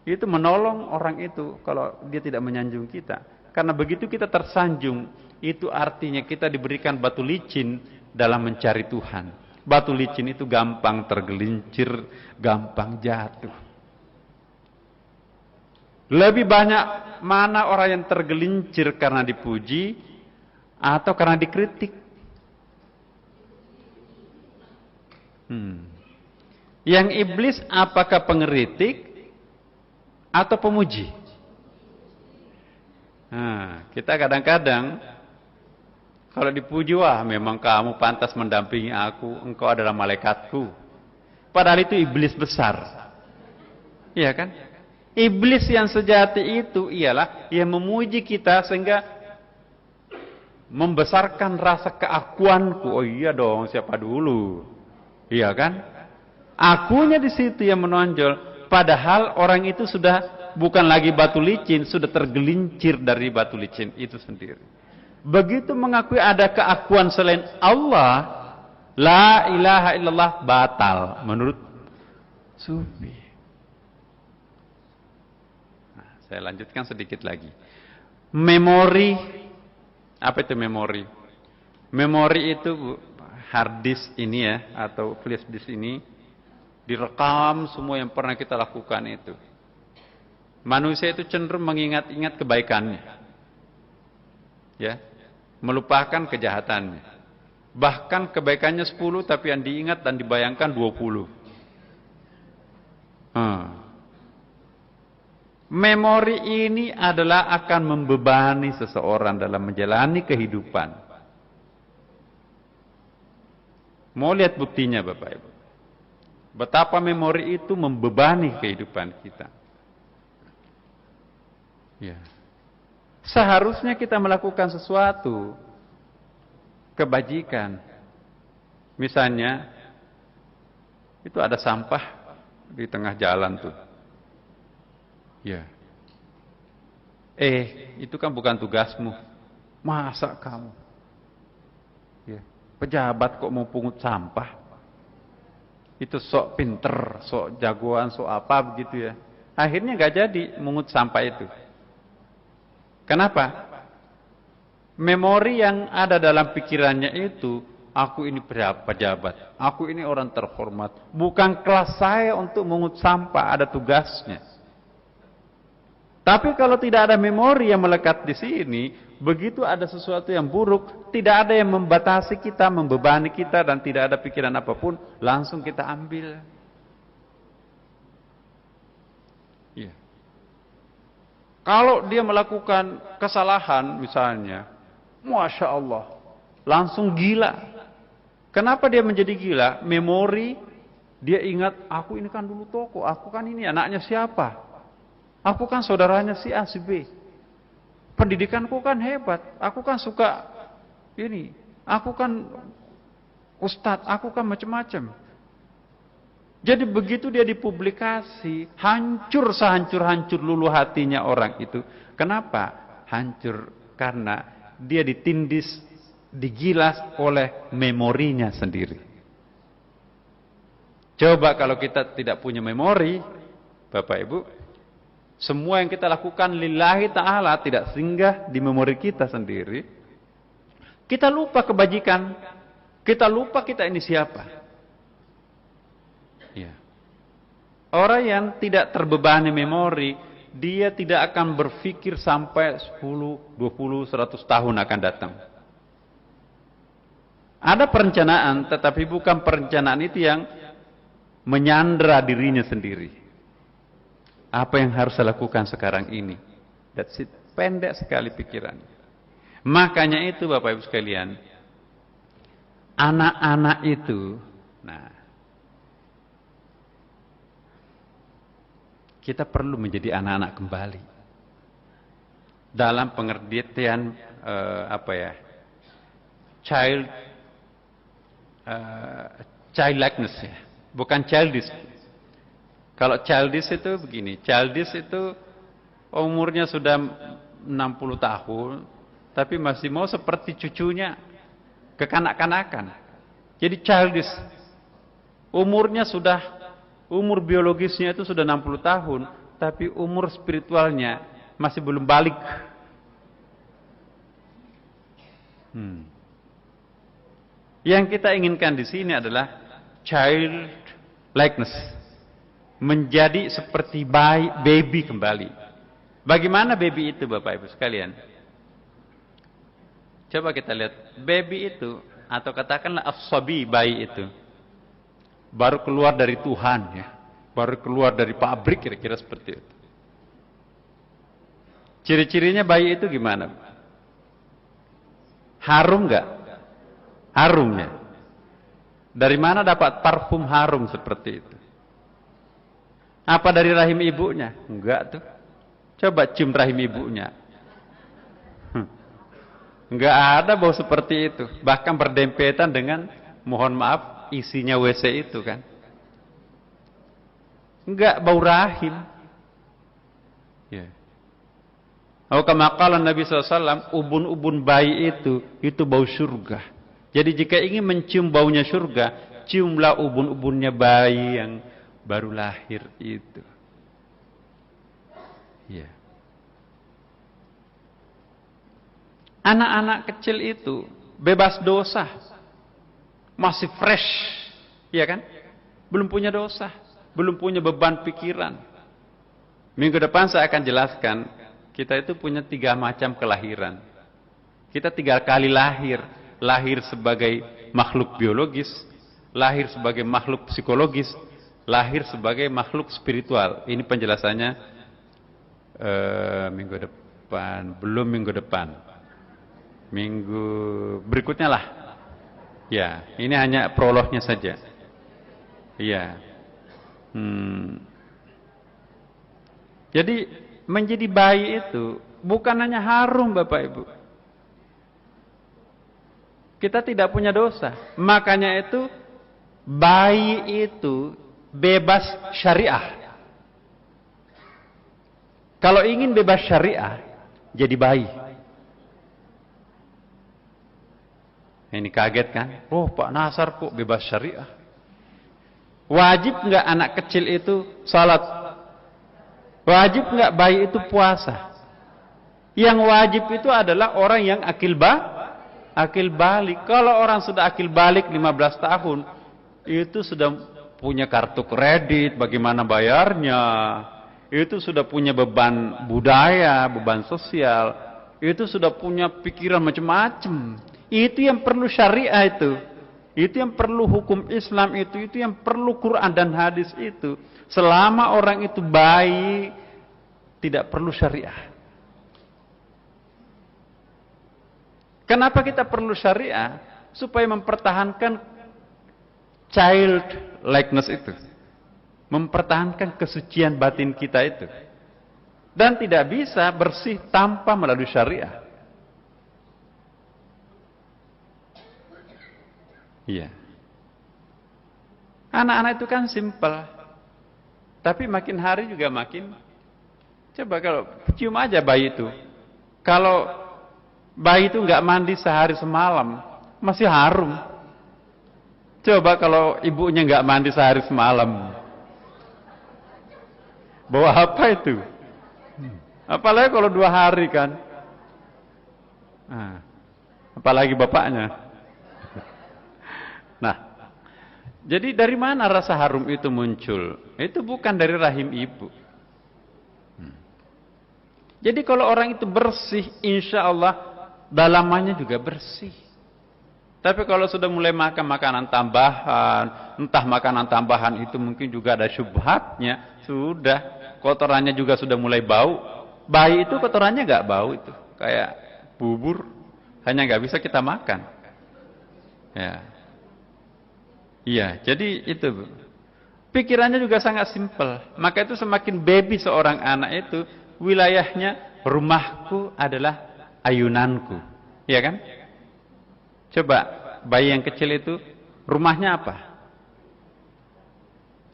Itu menolong orang itu kalau dia tidak menyanjung kita. Karena begitu kita tersanjung, itu artinya kita diberikan batu licin dalam mencari Tuhan. Batu licin itu gampang tergelincir, gampang jatuh. Lebih banyak mana orang yang tergelincir karena dipuji atau karena dikritik? Yang iblis apakah pengkritik atau pemuji? Nah, kita kadang-kadang kalau dipuji, wah memang kamu pantas mendampingi aku, engkau adalah malaikatku. Padahal itu iblis besar. Iya kan? Iblis yang sejati itu ialah yang memuji kita sehingga membesarkan rasa keakuanku. Oh iya dong, siapa dulu? Iya kan? Akunya di situ yang menonjol. Padahal orang itu sudah bukan lagi batu licin, sudah tergelincir dari batu licin itu sendiri. Begitu mengakui ada keakuan selain Allah, la ilaha illallah batal menurut sufi. Nah, saya lanjutkan sedikit lagi. Memori, apa itu memori? Memori itu hard disk ini ya, atau flash disk ini, direkam semua yang pernah kita lakukan itu. Manusia itu cenderung mengingat-ingat kebaikannya. Ya. Melupakan kejahatannya. Bahkan kebaikannya 10 tapi yang diingat dan dibayangkan 20. Memori ini adalah akan membebani seseorang dalam menjalani kehidupan. Mau lihat buktinya Bapak Ibu. Betapa memori itu membebani kehidupan kita. Ya. Seharusnya kita melakukan sesuatu kebajikan. Misalnya, itu ada sampah di tengah jalan tuh. Ya. Itu kan bukan tugasmu. Masa kamu? Ya. Pejabat kok mau pungut sampah? Itu sok pinter, sok jagoan, sok apa begitu ya. Akhirnya nggak jadi mungut sampah itu. Kenapa? Memori yang ada dalam pikirannya itu, aku ini pejabat, aku ini orang terhormat. Bukan kelas saya untuk mungut sampah, ada tugasnya. Tapi kalau tidak ada memori yang melekat di sini, begitu ada sesuatu yang buruk, tidak ada yang membatasi kita, membebani kita, dan tidak ada pikiran apapun, langsung kita ambil. Iya. Kalau dia melakukan kesalahan misalnya, Masya Allah, langsung gila. Kenapa dia menjadi gila? Memori, dia ingat, aku ini kan dulu tokoh, aku kan ini anaknya siapa? Aku kan saudaranya si A, si B. Pendidikanku kan hebat, aku kan suka ini, aku kan ustadz, aku kan macam-macam. Jadi begitu dia dipublikasi, hancur sehancur-hancur lulu hatinya orang itu. Kenapa? Hancur karena dia ditindis, digilas oleh memorinya sendiri. Coba kalau kita tidak punya memori, Bapak Ibu, semua yang kita lakukan lillahi ta'ala tidak singgah di memori kita sendiri. Kita lupa kebajikan, kita lupa kita ini siapa. Ya. Orang yang tidak terbebani memori, dia tidak akan berpikir sampai 10, 20, 100 tahun akan datang. Ada perencanaan, tetapi bukan perencanaan itu yang menyandera dirinya sendiri. Apa yang harus saya lakukan sekarang ini? That's it. Pendek sekali pikirannya. Makanya itu Bapak Ibu sekalian, anak-anak itu, nah, kita perlu menjadi anak-anak kembali. Dalam pengertian childlikeness ya, bukan childish. Kalau childish itu begini, childish itu umurnya sudah 60 tahun, tapi masih mau seperti cucunya, kekanak-kanakan. Jadi childish, umur biologisnya itu sudah 60 tahun, tapi umur spiritualnya masih belum balik. Yang kita inginkan di sini adalah childlikeness. Menjadi seperti baby kembali. Bagaimana baby itu Bapak Ibu sekalian? Coba kita lihat. Baby itu, atau katakanlah as-sabi, bayi itu, baru keluar dari Tuhan ya. Baru keluar dari pabrik, kira-kira seperti itu. Ciri-cirinya bayi itu gimana? Harum enggak? Harum ya. Dari mana dapat parfum harum seperti itu? Apa dari rahim ibunya? Enggak tuh. Coba cium rahim ibunya. Enggak ada bau seperti itu. Bahkan berdempetan dengan, mohon maaf, isinya WC itu kan. Enggak bau rahim. Ya. Oh, kama qala Nabi SAW, ubun-ubun bayi itu bau surga. Jadi jika ingin mencium baunya surga, ciumlah ubun-ubunnya bayi yang baru lahir itu. Ya. Anak-anak kecil itu bebas dosa. Masih fresh. Iya kan? Belum punya dosa. Belum punya beban pikiran. Minggu depan saya akan jelaskan, kita itu punya 3 macam kelahiran. Kita 3 kali lahir. Lahir sebagai makhluk biologis, lahir sebagai makhluk psikologis, lahir sebagai makhluk spiritual. Ini penjelasannya minggu depan, belum minggu depan. Minggu berikutnya lah. Ya, ini hanya prolognya saja. Iya. Jadi menjadi bayi itu bukan hanya harum Bapak Ibu. Kita tidak punya dosa. Makanya itu bayi itu bebas syariah. Kalau ingin bebas syariah, jadi bayi. Ini kaget kan? Oh Pak Nasar kok bebas syariah? Wajib nggak anak kecil itu salat? Wajib nggak bayi itu puasa? Yang wajib itu adalah orang yang akil balik. Kalau orang sudah akil balik 15 tahun, itu sudah punya kartu kredit, bagaimana bayarnya? Itu sudah punya beban budaya, beban sosial. Itu sudah punya pikiran macam-macam. Itu yang perlu syariah itu. Itu yang perlu hukum Islam itu yang perlu Quran dan hadis itu. Selama orang itu baik, tidak perlu syariah. Kenapa kita perlu syariah? Supaya mempertahankan child likeness itu. Mempertahankan kesucian batin kita itu. Dan tidak bisa bersih tanpa melalui syariah. Iya. Anak-anak itu kan simpel. Tapi makin hari juga makin. Coba kalau cium aja bayi itu. Kalau bayi itu nggak mandi sehari semalam, masih harum. Coba kalau ibunya nggak mandi sehari semalam, bawa apa itu? Apalagi kalau 2 hari kan. Nah, apalagi bapaknya. Nah, jadi dari mana rasa harum itu muncul? Itu bukan dari rahim ibu. Jadi kalau orang itu bersih, insya Allah dalamannya juga bersih. Tapi kalau sudah mulai makan makanan tambahan, entah makanan tambahan itu mungkin juga ada syubhatnya, sudah kotorannya juga sudah mulai bau. Bayi itu kotorannya nggak bau itu, kayak bubur, hanya nggak bisa kita makan. Ya. Iya, jadi itu pikirannya juga sangat simpel. Maka itu semakin baby seorang anak itu, wilayahnya rumahku adalah ayunanku. Iya kan? Coba bayi yang kecil itu rumahnya apa?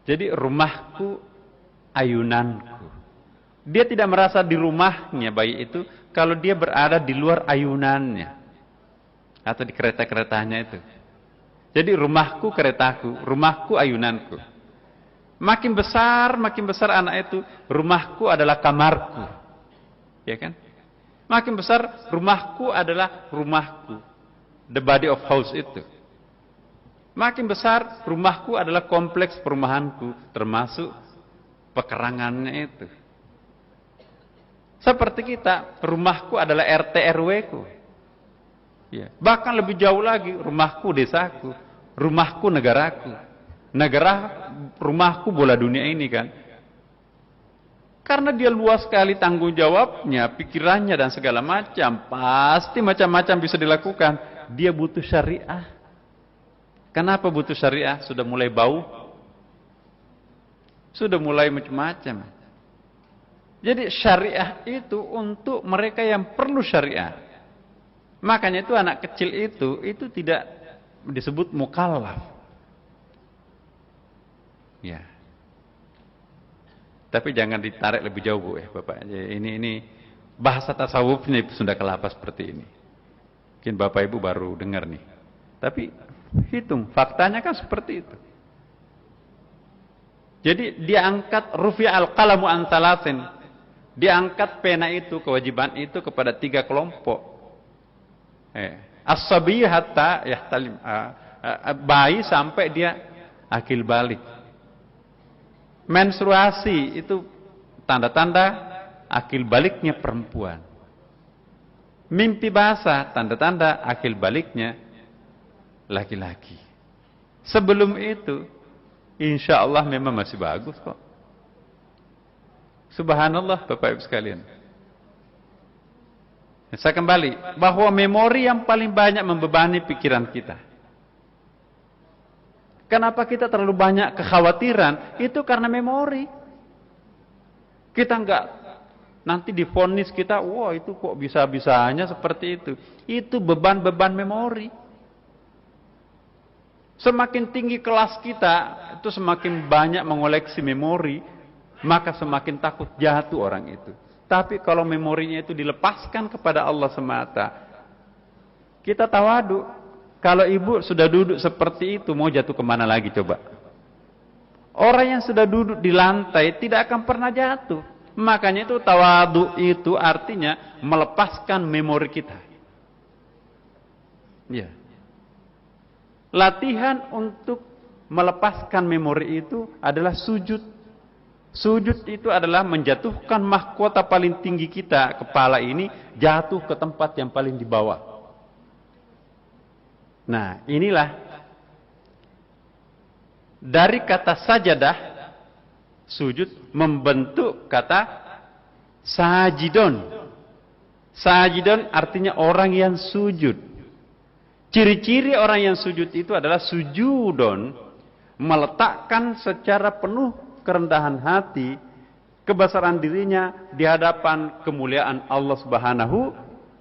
Jadi rumahku ayunanku. Dia tidak merasa di rumahnya bayi itu kalau dia berada di luar ayunannya atau di kereta-keretanya itu. Jadi rumahku keretaku, rumahku ayunanku. Makin besar anak itu, rumahku adalah kamarku. Ya kan? Makin besar, rumahku adalah rumahku. The body of house itu. Makin besar, rumahku adalah kompleks perumahanku, termasuk pekerangannya itu. Seperti kita, rumahku adalah RT RW ku. Ya. Bahkan lebih jauh lagi, rumahku desaku, rumahku negaraku. Rumahku bola dunia ini kan. Karena dia luas sekali tanggung jawabnya, pikirannya dan segala macam. Pasti macam-macam bisa dilakukan. Dia butuh syariah. Kenapa butuh syariah? Sudah mulai bau. Sudah mulai macam-macam. Jadi syariah itu untuk mereka yang perlu syariah. Makanya itu anak kecil itu tidak disebut mukallaf. Ya. Tapi jangan ditarik lebih jauh Bu ya Bapak. Ini bahasa tasawufnya sudah kelapa seperti ini. Mungkin Bapak Ibu baru dengar nih. Tapi hitung, faktanya kan seperti itu. Jadi dia angkat rufi'al qalamu an salasin. Dia angkat pena itu, kewajiban itu kepada 3 kelompok. As-sabi hatta yahtalim, bayi sampai dia akil balik. Menstruasi itu tanda-tanda akil baliknya perempuan. Mimpi basah, tanda-tanda akil baliknya laki-laki. Sebelum itu, insya Allah memang masih bagus kok. Subhanallah Bapak Ibu sekalian. Saya kembali, bahwa memori yang paling banyak membebani pikiran kita. Kenapa kita terlalu banyak kekhawatiran? Itu karena memori. Kita enggak, nanti divonis kita, wah itu kok bisa-bisanya seperti itu. Itu beban-beban memori. Semakin tinggi kelas kita, itu semakin banyak mengoleksi memori, maka semakin takut jatuh orang itu. Tapi kalau memorinya itu dilepaskan kepada Allah semata, kita tawadu. Kalau ibu sudah duduk seperti itu, mau jatuh kemana lagi coba? Orang yang sudah duduk di lantai tidak akan pernah jatuh. Makanya itu tawadu itu artinya melepaskan memori kita. Ya. Latihan untuk melepaskan memori itu adalah sujud. Sujud itu adalah menjatuhkan mahkota paling tinggi kita, kepala ini, jatuh ke tempat yang paling di bawah. Nah, inilah dari kata sajadah, sujud, membentuk kata sajidon. Sajidon artinya orang yang sujud. Ciri-ciri orang yang sujud itu adalah sujudon, meletakkan secara penuh kerendahan hati, kebesaran dirinya di hadapan kemuliaan Allah Subhanahu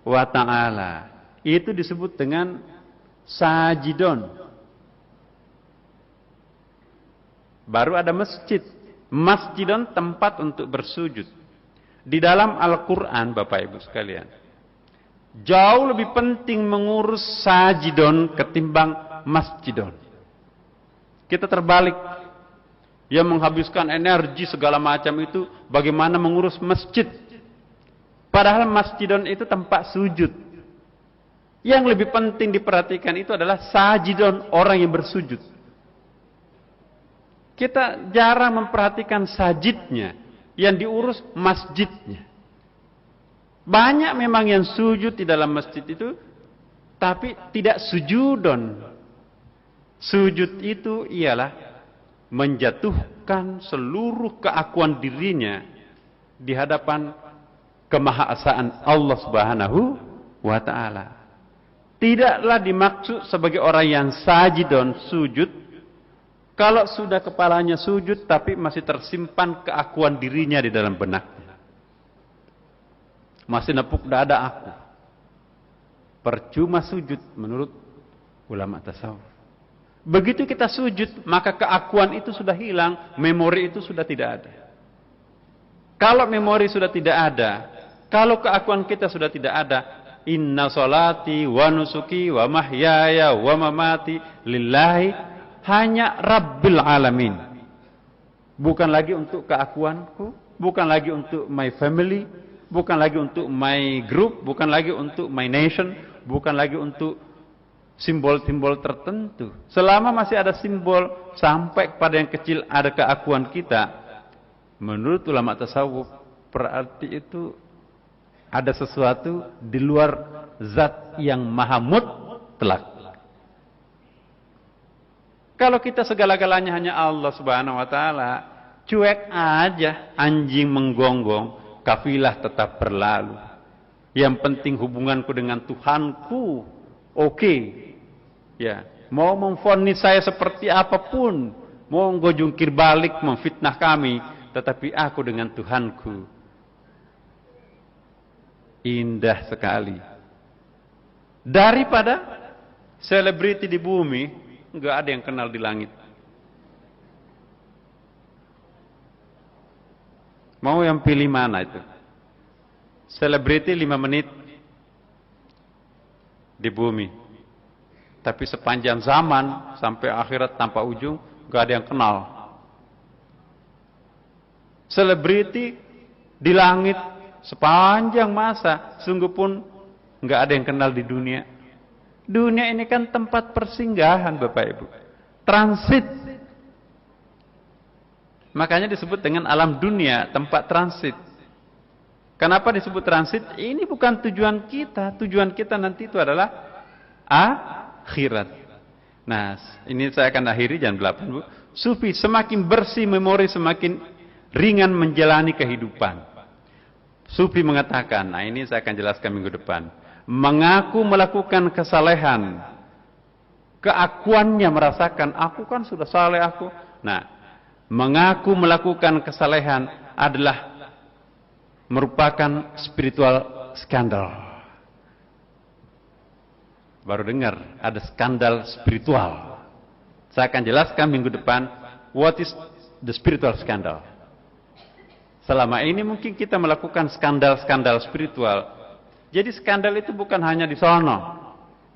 wa ta'ala. Itu disebut dengan sajidon. Baru ada masjid. Masjidon tempat untuk bersujud. Di dalam Al-Quran Bapak Ibu sekalian, jauh lebih penting mengurus sajidon ketimbang masjidon. Kita terbalik. Yang menghabiskan energi segala macam itu bagaimana mengurus masjid. Padahal masjidon itu tempat sujud. Yang lebih penting diperhatikan itu adalah sajidon, orang yang bersujud. Kita jarang memperhatikan sajidnya, yang diurus masjidnya. Banyak memang yang sujud di dalam masjid itu, tapi tidak sujudon. Sujud itu ialah menjatuhkan seluruh keakuan dirinya di hadapan kemahaesaan Allah Subhanahu wa ta'ala. Tidaklah dimaksud sebagai orang yang sajidon, sujud, kalau sudah kepalanya sujud tapi masih tersimpan keakuan dirinya di dalam benaknya. Masih nepuk dada aku. Percuma sujud menurut ulama tasawuf. Begitu kita sujud, maka keakuan itu sudah hilang, memori itu sudah tidak ada. Kalau memori sudah tidak ada, kalau keakuan kita sudah tidak ada, inna salati wa nusuki wa mahyaya wa mamati lillahi, hanya Rabbil Alamin. Bukan lagi untuk keakuanku, bukan lagi untuk my family, bukan lagi untuk my group, bukan lagi untuk my nation, bukan lagi untuk simbol-simbol tertentu. Selama masih ada simbol sampai kepada yang kecil ada keakuan kita, menurut ulama tasawuf berarti itu ada sesuatu di luar zat yang maha mutlak. Kalau kita segala-galanya hanya Allah Subhanahu wa ta'ala, cuek aja, anjing menggonggong, kafilah tetap berlalu. Yang penting hubunganku dengan Tuhanku, oke. Ya, mau memvonis saya seperti apapun, mau engkau jungkir balik memfitnah kami, tetapi aku dengan Tuhanku. Indah sekali. Daripada selebriti di bumi, enggak ada yang kenal di langit. Mau yang pilih mana itu? Selebriti 5 menit di bumi, tapi sepanjang zaman sampai akhirat tanpa ujung enggak ada yang kenal. Selebriti di langit sepanjang masa, sungguh pun enggak ada yang kenal di dunia. Dunia ini kan tempat persinggahan Bapak Ibu, transit. Makanya disebut dengan alam dunia, tempat transit. Kenapa disebut transit? Ini bukan tujuan kita. Tujuan kita nanti itu adalah akhirat. Nah, ini saya akan akhiri jam 8, Bu. Sufi semakin bersih memori, semakin ringan menjalani kehidupan. Sufi mengatakan, nah ini saya akan jelaskan minggu depan. Mengaku melakukan kesalehan, keakuannya merasakan, aku kan sudah saleh aku. Nah, mengaku melakukan kesalehan adalah merupakan spiritual skandal. Baru dengar ada skandal spiritual. Saya akan jelaskan minggu depan what is the spiritual scandal. Selama ini mungkin kita melakukan skandal-skandal spiritual. Jadi skandal itu bukan hanya di sana.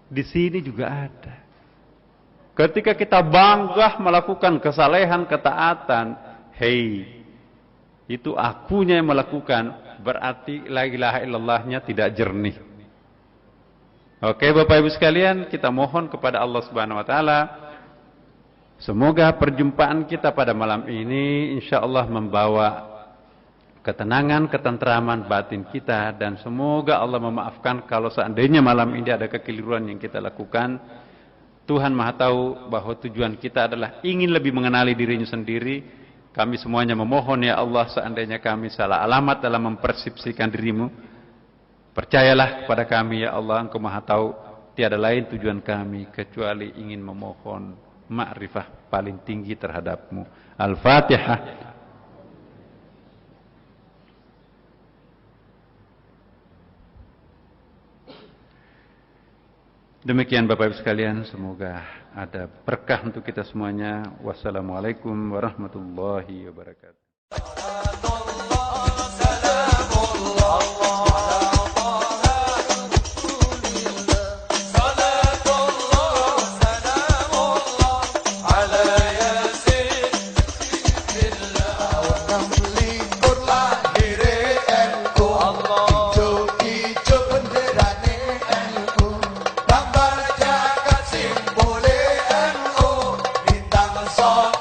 Di sini juga ada. Ketika kita bangga melakukan kesalehan, ketaatan, hey, itu akunya yang melakukan, berarti la ilaha illallahnya tidak jernih. Oke, Bapak Ibu sekalian, kita mohon kepada Allah Subhanahu wa taala semoga perjumpaan kita pada malam ini insyaallah membawa ketenangan, ketentraman batin kita, dan semoga Allah memaafkan kalau seandainya malam ini ada kekeliruan yang kita lakukan. Tuhan Maha tahu bahwa tujuan kita adalah ingin lebih mengenali dirinya sendiri. Kami semuanya memohon ya Allah, seandainya kami salah alamat dalam mempersepsikan dirimu, percayalah kepada kami ya Allah, Engkau Maha tahu, tiada lain tujuan kami kecuali ingin memohon ma'rifah paling tinggi terhadapmu. Al-Fatihah. Demikian Bapak Ibu sekalian, semoga ada berkah untuk kita semuanya. Wassalamualaikum warahmatullahi wabarakatuh. Song